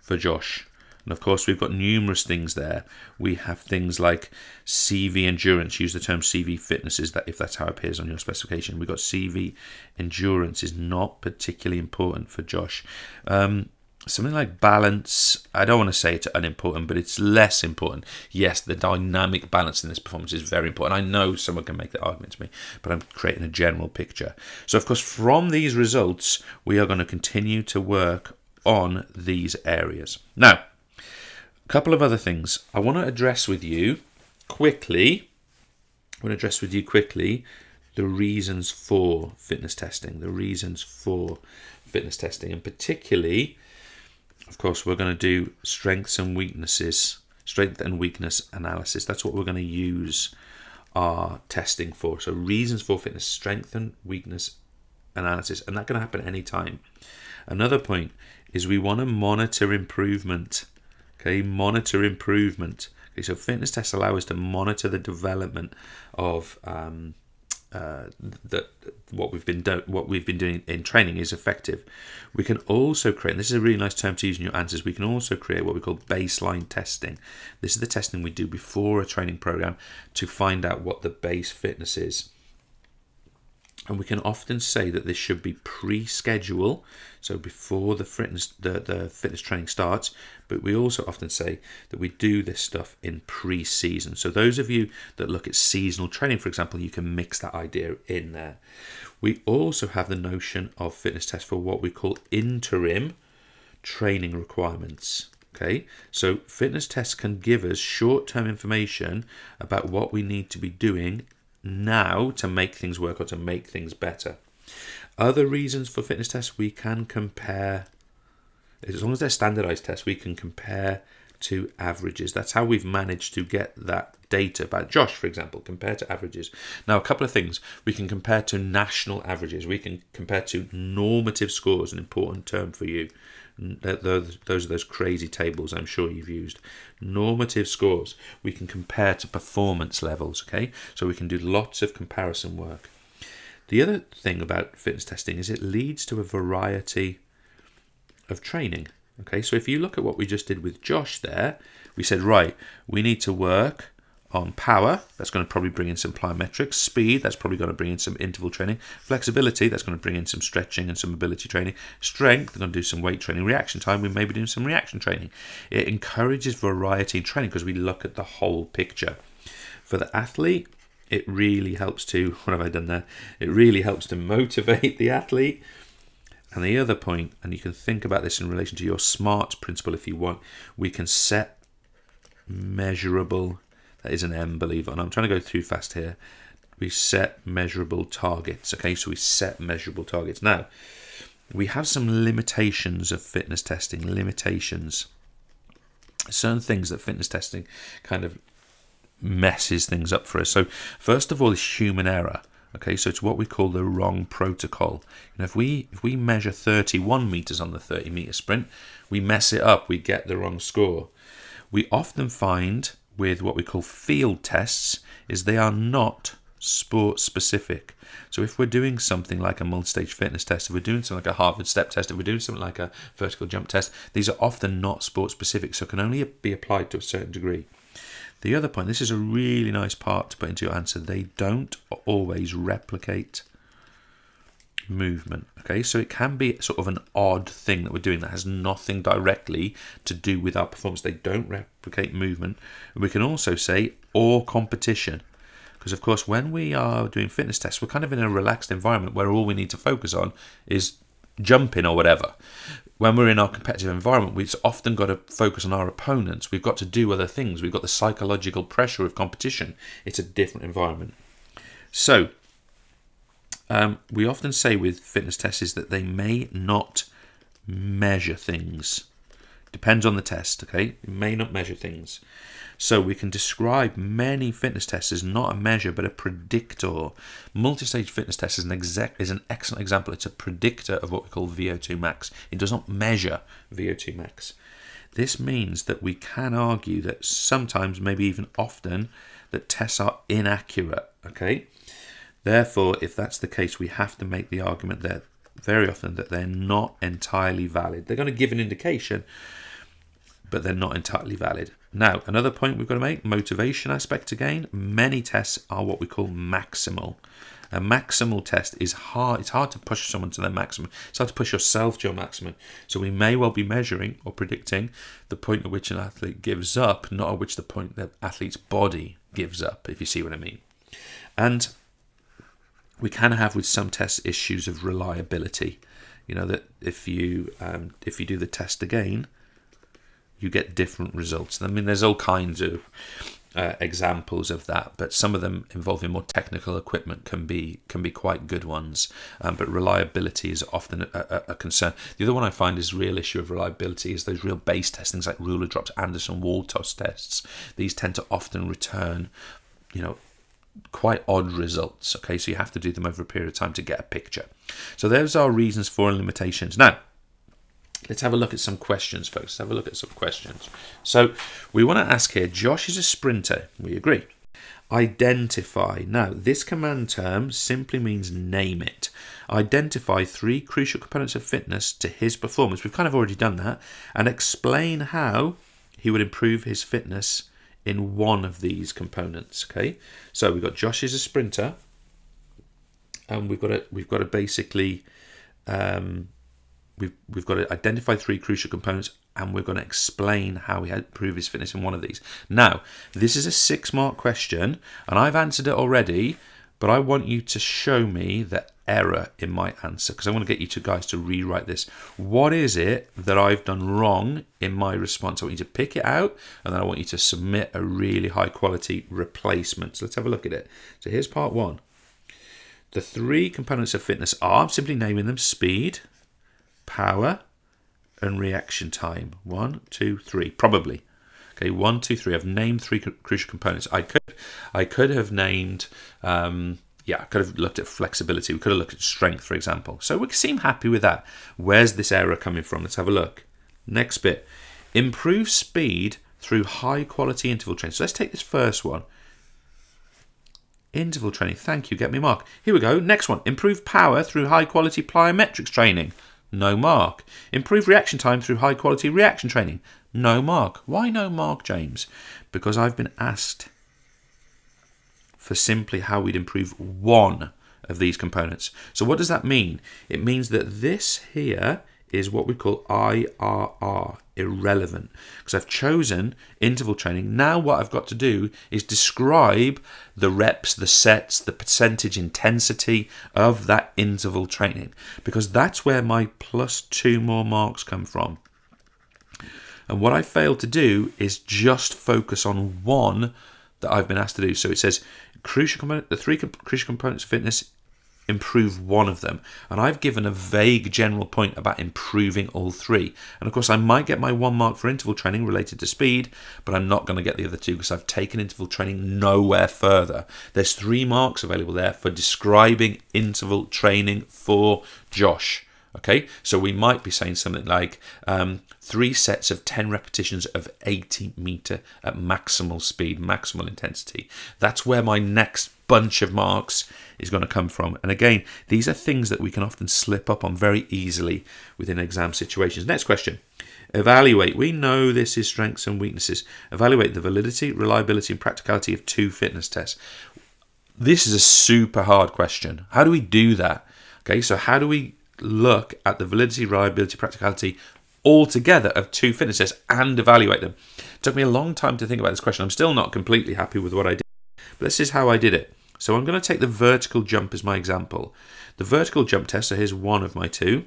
for Josh. And of course, we've got numerous things there. We have things like CV endurance. Use the term CV fitness if that's how it appears on your specification. We've got CV endurance is not particularly important for Josh. Something like balance, I don't want to say it's unimportant, but it's less important. Yes, the dynamic balance in this performance is very important. I know someone can make that argument to me, but I'm creating a general picture. So, of course, from these results, we are going to continue to work on these areas. Now, a couple of other things I want to address with you quickly. The reasons for fitness testing. And particularly, of course, we're going to do strength and weakness analysis. That's what we're going to use our testing for. So reasons for fitness, strength and weakness analysis, and that's going to happen anytime. Another point is we want to monitor improvement. Okay, monitor improvement. Okay, so fitness tests allow us to monitor the development of that what we've been doing in training is effective. We can also create, and this is a really nice term to use in your answers, we can also create what we call baseline testing. This is the testing we do before a training program to find out what the base fitness is. And we can often say that this should be pre-schedule, so before the fitness training starts, but we also often say that we do this stuff in pre-season. So those of you that look at seasonal training, for example, you can mix that idea in there. We also have the notion of fitness tests for what we call interim training requirements. Okay, so fitness tests can give us short-term information about what we need to be doing now to make things work or to make things better. Other reasons for fitness tests, we can compare, as long as they're standardized tests, we can compare to averages. That's how we've managed to get that data about Josh, for example, compare to averages. Now, a couple of things. We can compare to national averages. We can compare to normative scores, an important term for you. Those are those crazy tables I'm sure you've used. Normative scores. We can compare to performance levels, okay? So we can do lots of comparison work. The other thing about fitness testing is it leads to a variety of training, okay? So if you look at what we just did with Josh there, we said, right, we need to work on power, that's going to probably bring in some plyometrics. Speed, that's probably going to bring in some interval training. Flexibility, that's going to bring in some stretching and some mobility training. Strength, we're going to do some weight training. Reaction time, we may be doing some reaction training. It encourages variety in training because we look at the whole picture. For the athlete, it really helps to, what have I done there? It really helps to motivate the athlete. And the other point, and you can think about this in relation to your SMART principle if you want, we can set measurable, that is an M, believe it or not. I'm trying to go through fast here. We set measurable targets. Okay, so we set measurable targets. Now, we have some limitations of fitness testing. Limitations. Certain things that fitness testing kind of messes things up for us. So, first of all, is human error. Okay, so it's what we call the wrong protocol. You know, if we measure 31 meters on the 30-meter sprint, we mess it up. We get the wrong score. We often find with what we call field tests is they are not sport specific. So if we're doing something like a multi-stage fitness test, if we're doing something like a Harvard step test, if we're doing something like a vertical jump test, these are often not sport specific, so can only be applied to a certain degree. The other point, this is a really nice part to put into your answer, they don't always replicate movement. Okay, so it can be sort of an odd thing that we're doing that has nothing directly to do with our performance. They don't replicate movement. We can also say or competition, because of course when we are doing fitness tests, we're kind of in a relaxed environment where all we need to focus on is jumping or whatever. When we're in our competitive environment, we've often got to focus on our opponents. We've got to do other things. We've got the psychological pressure of competition. It's a different environment. So we often say with fitness tests is that they may not measure things. Depends on the test, okay? It may not measure things. So we can describe many fitness tests as not a measure but a predictor. Multi-stage fitness test is an excellent example. It's a predictor of what we call VO2 max. It does not measure VO2 max. This means that we can argue that sometimes, maybe even often, that tests are inaccurate, okay? Therefore, if that's the case, we have to make the argument that very often that they're not entirely valid. They're going to give an indication, but they're not entirely valid. Now, another point we've got to make, motivation aspect again. Many tests are what we call maximal. A maximal test is hard. It's hard to push someone to their maximum. It's hard to push yourself to your maximum. So we may well be measuring or predicting the point at which an athlete gives up, not at which the point the athlete's body gives up, if you see what I mean. And we can have with some tests issues of reliability. You know that if you do the test again, you get different results. I mean, there's all kinds of examples of that, but some of them involving more technical equipment can be quite good ones. But reliability is often a concern. The other one I find is real issue of reliability is those real base tests, things like ruler drops, Anderson wall toss tests. These tend to often return, quite odd results. Okay, so you have to do them over a period of time to get a picture. So those are reasons for and limitations. Now, let's have a look at some questions, folks. Let's have a look at some questions. So we want to ask here, Josh is a sprinter. We agree. Identify. Now, this command term simply means name it. Identify 3 crucial components of fitness to his performance. We've kind of already done that. And explain how he would improve his fitness in one of these components. Okay, so we've got Josh is a sprinter, and we've got to basically we've got to identify 3 crucial components, and we're going to explain how he improve his fitness in one of these. Now, this is a 6-mark question, and I've answered it already, but I want you to show me the error in my answer, because I want to get you guys to rewrite this. What is it that I've done wrong in my response? I want you to pick it out, and then I want you to submit a really high quality replacement. So let's have a look at it. So here's part 1. The 3 components of fitness are, I'm simply naming them, speed, power, and reaction time. 1, 2, 3, probably. Okay, 1, 2, 3. I've named 3 crucial components. I could have named, I could have looked at flexibility. We could have looked at strength, for example. So we seem happy with that. Where's this error coming from? Let's have a look. Next bit. Improve speed through high quality interval training. So let's take this first one. Interval training. Thank you. Get me a mark. Here we go. Next one. Improve power through high quality plyometrics training. No mark. Improve reaction time through high quality reaction training. No mark. Why no mark, James? Because I've been asked for simply how we'd improve one of these components. So what does that mean? It means that this here is what we call IRR, irrelevant, because I've chosen interval training. Now what I've got to do is describe the reps, the sets, the percentage intensity of that interval training, because that's where my plus 2 more marks come from. And what I failed to do is just focus on one that I've been asked to do. So it says crucial component, the 3 crucial components of fitness, improve one of them, and I've given a vague general point about improving all 3. And of course I might get my 1 mark for interval training related to speed, but I'm not going to get the other 2 because I've taken interval training nowhere further. There's 3 marks available there for describing interval training for Josh. Okay, so we might be saying something like 3 sets of 10 repetitions of 80 meter at maximal speed, maximal intensity. That's where my next bunch of marks is going to come from. And again, these are things that we can often slip up on very easily within exam situations. Next question. Evaluate. We know this is strengths and weaknesses. Evaluate the validity, reliability, and practicality of 2 fitness tests. This is a super hard question. How do we do that? Okay, so how do we look at the validity, reliability, practicality all together of 2 fitness tests and evaluate them? It took me a long time to think about this question. I'm still not completely happy with what I did, but this is how I did it. So I'm going to take the vertical jump as my example. The vertical jump test, so here's one of my 2,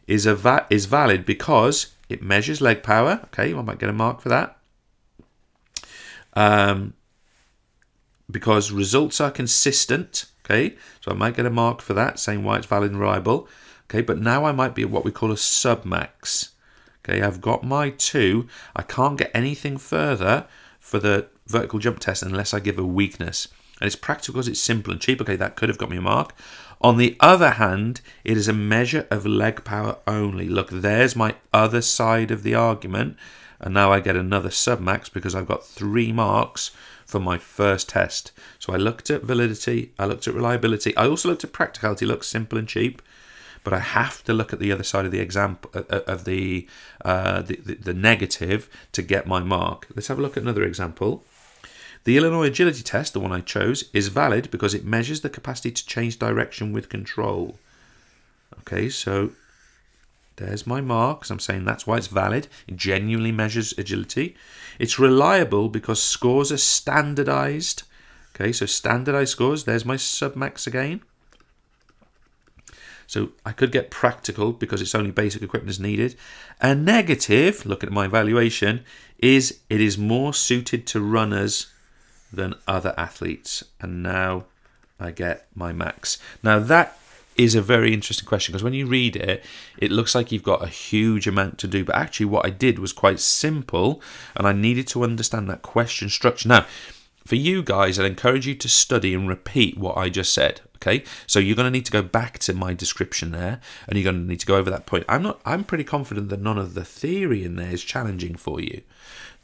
is valid because it measures leg power. Okay, I might get a mark for that. Because results are consistent. Okay, so I might get a mark for that, saying why it's valid and reliable. Okay, but now I might be at what we call a submax. Okay, I've got my 2. I can't get anything further for the vertical jump test unless I give a weakness. And it's practical because it's simple and cheap. Okay, that could have got me a mark. On the other hand, it is a measure of leg power only. Look, there's my other side of the argument. And now I get another submax because I've got 3 marks for my first test. So I looked at validity, I looked at reliability, I also looked at practicality. Looks simple and cheap, but I have to look at the other side of the example of the negative to get my mark. Let's have a look at another example. The Illinois agility test, the one I chose, is valid because it measures the capacity to change direction with control. Okay, so there's my mark, because I'm saying that's why it's valid. It genuinely measures agility. It's reliable because scores are standardized. Okay, so standardized scores. There's my submax again. So I could get practical because it's only basic equipment is needed. A negative, look at my evaluation, is it is more suited to runners than other athletes. And now I get my max. Now that is a very interesting question, because when you read it, it looks like you've got a huge amount to do, but actually what I did was quite simple, and I needed to understand that question structure. Now, for you guys, I'd encourage you to study and repeat what I just said. Okay, so you're going to need to go back to my description there, and you're going to need to go over that point. I'm pretty confident that none of the theory in there is challenging for you.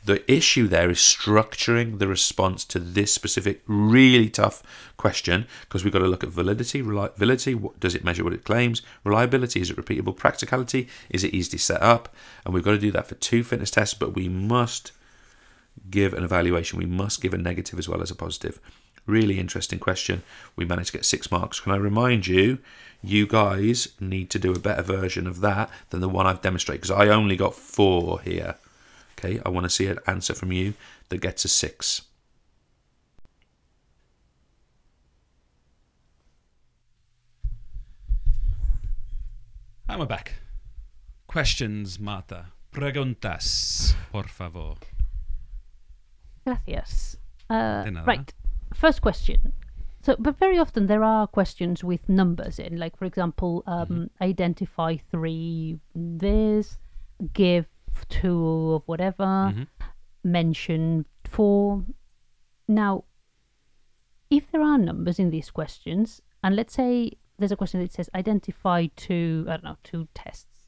The issue there is structuring the response to this specific really tough question, because we've got to look at validity, reliability, what does it measure what it claims, reliability, is it repeatable, practicality, is it easy to set up, and we've got to do that for 2 fitness tests, but we must give an evaluation, we must give a negative as well as a positive. Really interesting question. We managed to get 6 marks. Can I remind you, you guys need to do a better version of that than the one I've demonstrated, because I only got 4 here. Okay, I want to see an answer from you that gets a 6. And we're back. Questions, Marta. Preguntas, por favor. Gracias. Right, first question. So, but very often there are questions with numbers in, like, for example, identify 3 this, give 2 of whatever, mention 4. Now, if there are numbers in these questions, and let's say there's a question that says identify 2 tests,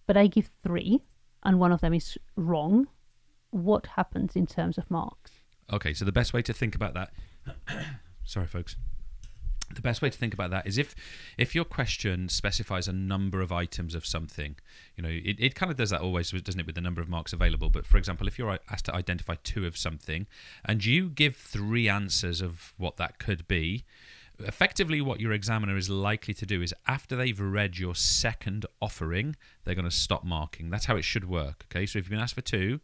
but I give 3 and one of them is wrong, what happens in terms of marks? Okay, so the best way to think about that sorry folks, the best way to think about that is if your question specifies a number of items of something, you know, it kind of does that always, doesn't it, with the number of marks available. But for example, if you're asked to identify 2 of something and you give 3 answers of what that could be, effectively what your examiner is likely to do is, after they've read your second offering, they're going to stop marking. That's how it should work. Okay, so if you've been asked for 2,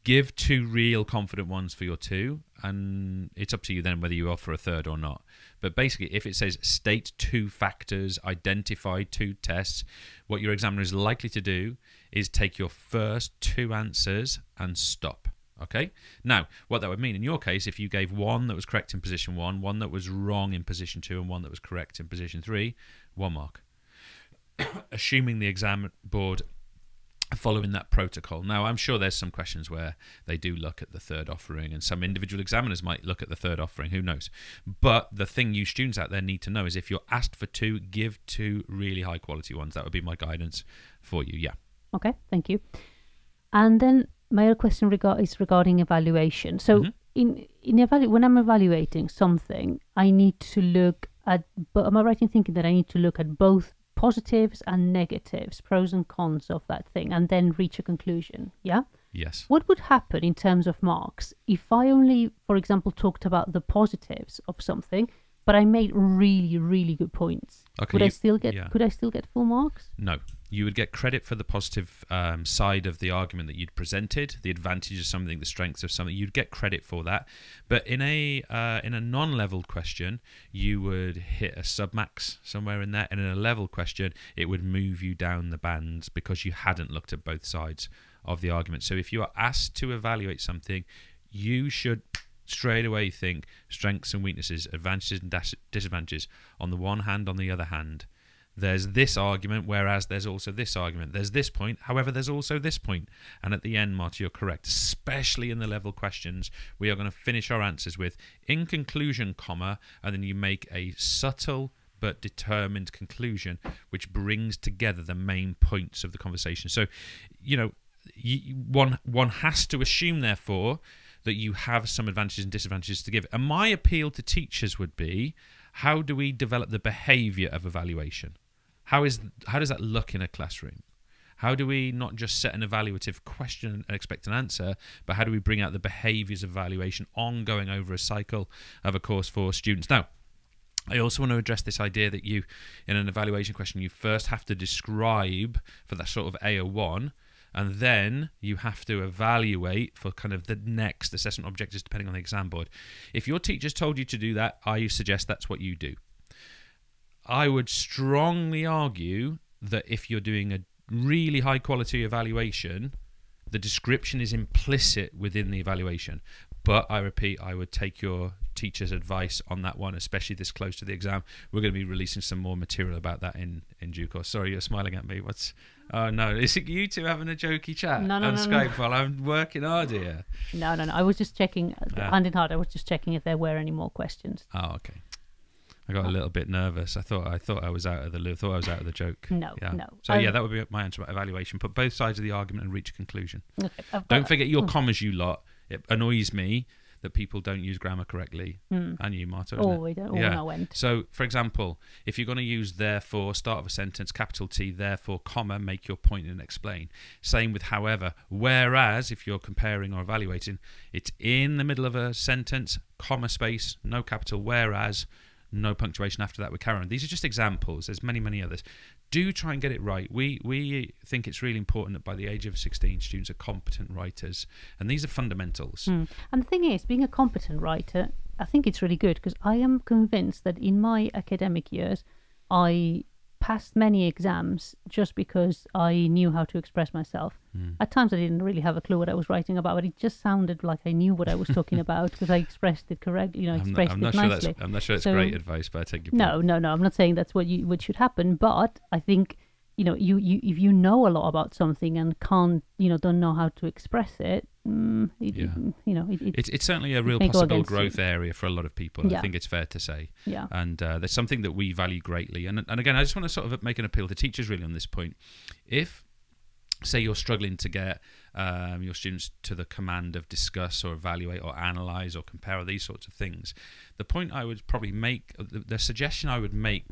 give 2 real confident ones for your 2, and it's up to you then whether you offer a third or not. But basically, if it says state 2 factors, identify 2 tests, what your examiner is likely to do is take your first 2 answers and stop. Okay? Now, what that would mean in your case, if you gave 1 that was correct in position 1, 1 that was wrong in position 2, and 1 that was correct in position 3, 1 mark. Assuming the exam board following that protocol. Now, I'm sure there's some questions where they do look at the third offering, and some individual examiners might look at the third offering, who knows. But the thing you students out there need to know is, if you're asked for 2, give 2 really high quality ones. That would be my guidance for you. Yeah. Okay, thank you. And then my other question is regarding evaluation. So when I'm evaluating something, I need to look at, but am I right in thinking that I need to look at both positives and negatives, pros and cons of that thing, and then reach a conclusion? Yeah? Yes. What would happen in terms of marks if I only, for example, talked about the positives of something, but I made really, really good points? Okay, could I still get full marks? No. You would get credit for the positive side of the argument that you'd presented, the advantage of something, the strengths of something. You'd get credit for that. But in a non-leveled question, you would hit a submax somewhere in there, and in a level question, it would move you down the bands because you hadn't looked at both sides of the argument. So if you are asked to evaluate something, you should straight away think strengths and weaknesses, advantages and disadvantages. On the one hand, on the other hand, there's this argument, whereas there's also this argument. There's this point, however, there's also this point. And at the end, Marty, you're correct. Especially in the level questions, we are going to finish our answers with, in conclusion, comma, and then you make a subtle but determined conclusion, which brings together the main points of the conversation. So, you know, one has to assume, therefore, that you have some advantages and disadvantages to give. And my appeal to teachers would be, how do we develop the behaviour of evaluation? How does that look in a classroom? How do we not just set an evaluative question and expect an answer, but how do we bring out the behaviours of evaluation ongoing over a cycle of a course for students? Now, I also want to address this idea that you, in an evaluation question, you first have to describe for that sort of AO1, and then you have to evaluate for kind of the next assessment objectives depending on the exam board. If your teacher's told you to do that, I suggest that's what you do. I would strongly argue that if you're doing a really high quality evaluation, the description is implicit within the evaluation. But I repeat, I would take your teacher's advice on that one, especially this close to the exam. We're going to be releasing some more material about that in due course. Sorry, you're smiling at me. Oh no, is it you two having a jokey chat on Skype while I'm working hard here? No. I was just checking, hand in heart, I was just checking if there were any more questions. Oh, okay. I got a little bit nervous. I thought I was out of the joke. No, yeah. no. So yeah, that would be my answer about evaluation. Put both sides of the argument and reach a conclusion. Okay, don't forget your commas, you lot. It annoys me that people don't use grammar correctly. And you, Marta, isn't it? We don't. Yeah. No end. So, for example, if you're going to use therefore, start of a sentence, capital T, therefore, comma, make your point and explain. Same with however. Whereas, if you're comparing or evaluating, it's in the middle of a sentence, comma, space, no capital, whereas, no punctuation after that. We carry on. These are just examples. There's many, many others. Do try and get it right. We think it's really important that by the age of 16, students are competent writers, and these are fundamentals. And the thing is, being a competent writer, I think it's really good because I am convinced that in my academic years, I passed many exams just because I knew how to express myself. At times I didn't really have a clue what I was writing about, but it just sounded like I knew what I was talking about because I expressed it correctly, expressed it nicely. I'm not sure it's great advice, but I take your point. No, I'm not saying that's what should happen, but I think, you if you know a lot about something and can't, don't know how to express it, it's certainly a real possible growth area for a lot of people. I think it's fair to say. Yeah. And there's something that we value greatly. And again, I just want to sort of make an appeal to teachers really on this point. If, say, you're struggling to get your students to the command of discuss or evaluate or analyze or compare or these sorts of things, the point I would probably make, the suggestion I would make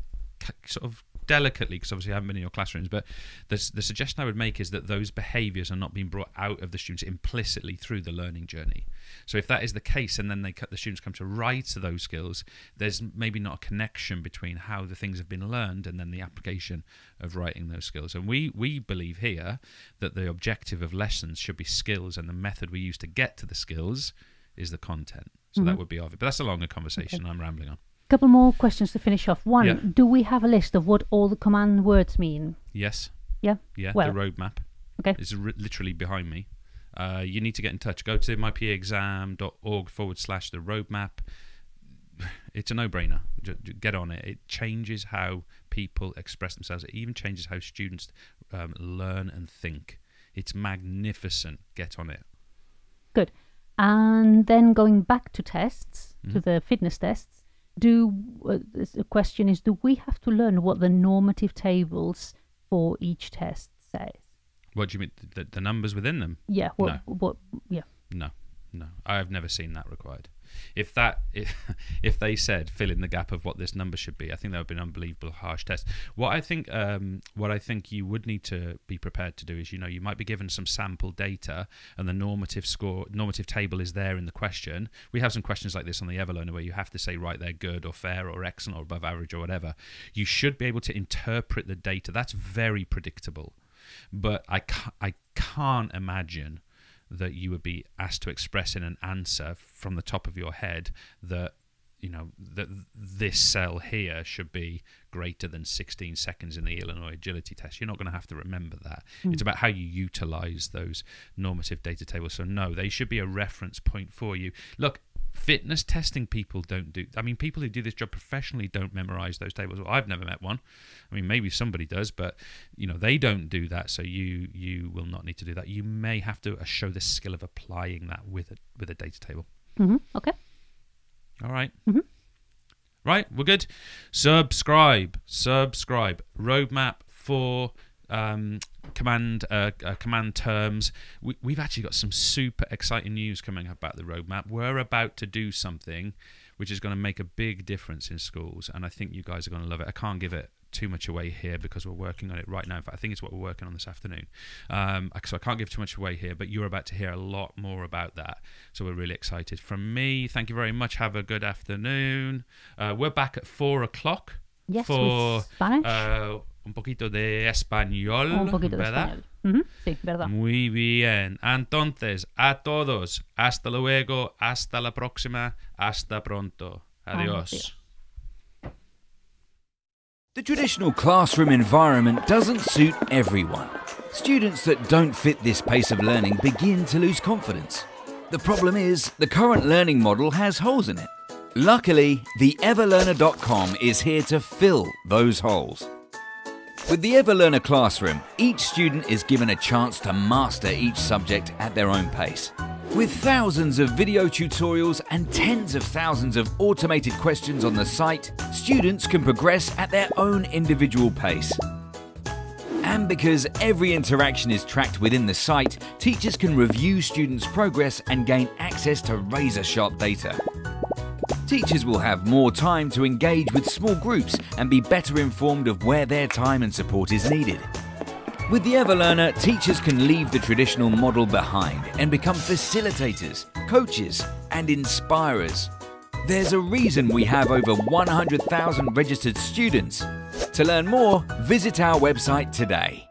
sort of delicately, because obviously I haven't been in your classrooms, but the suggestion I would make is that those behaviours are not being brought out of the students implicitly through the learning journey. So if that is the case, and then the students come to write those skills, there's maybe not a connection between how the things have been learned and then the application of writing those skills. And we believe here that the objective of lessons should be skills, and the method we use to get to the skills is the content. So that would be of it. But that's a longer conversation. I'm rambling on. Couple more questions to finish off. One, do we have a list of what all the command words mean? Yes. Yeah? Yeah, well, the roadmap. Okay. It's literally behind me. You need to get in touch. Go to mypaexam.org/the roadmap. It's a no-brainer. Get on it. It changes how people express themselves. It even changes how students learn and think. It's magnificent. Get on it. Good. And then going back to tests, to the fitness tests, the question is, do we have to learn what the normative tables for each test says? What do you mean? The numbers within them? Yeah. No. I have never seen that required. If they said fill in the gap of what this number should be, I think that would be an unbelievable harsh test. What I think you would need to be prepared to do is, you might be given some sample data and the normative table is there in the question. We have some questions like this on the EverLearner where you have to say, right, they're good or fair or excellent or above average or whatever. You should be able to interpret the data. That's very predictable. But I can't imagine that you would be asked to express in an answer from the top of your head that that this cell here should be greater than 16 seconds in the Illinois agility test. You're not going to have to remember that. It's about how you utilize those normative data tables. So no, they should be a reference point for you. Look, fitness testing people don't do. I mean, people who do this job professionally don't memorize those tables. Well, I've never met one. I mean, maybe somebody does, but they don't do that. So you will not need to do that. You may have to show the skill of applying that with a data table. Okay. All right. Right, we're good. Subscribe. Roadmap for command terms. We've actually got some super exciting news coming up about the roadmap. We're about to do something which is going to make a big difference in schools, and I think you guys are going to love it. I can't give it too much away here because we're working on it right now. In fact, I think it's what we're working on this afternoon. So I can't give too much away here, but you're about to hear a lot more about that. So we're really excited. From me, thank you very much. Have a good afternoon. We're back at 4 o'clock. Yes, for with Spanish. Un poquito de español. Un poquito de español. Sí, verdad. Muy bien. Entonces, a todos, hasta luego, hasta la próxima, hasta pronto. Adiós. The traditional classroom environment doesn't suit everyone. Students that don't fit this pace of learning begin to lose confidence. The problem is, the current learning model has holes in it. Luckily, the EverLearner.com is here to fill those holes. With the EverLearner Classroom, each student is given a chance to master each subject at their own pace. With thousands of video tutorials and tens of thousands of automated questions on the site, students can progress at their own individual pace. And because every interaction is tracked within the site, teachers can review students' progress and gain access to razor-sharp data. Teachers will have more time to engage with small groups and be better informed of where their time and support is needed. With the EverLearner, teachers can leave the traditional model behind and become facilitators, coaches, and inspirers. There's a reason we have over 100,000 registered students. To learn more, visit our website today.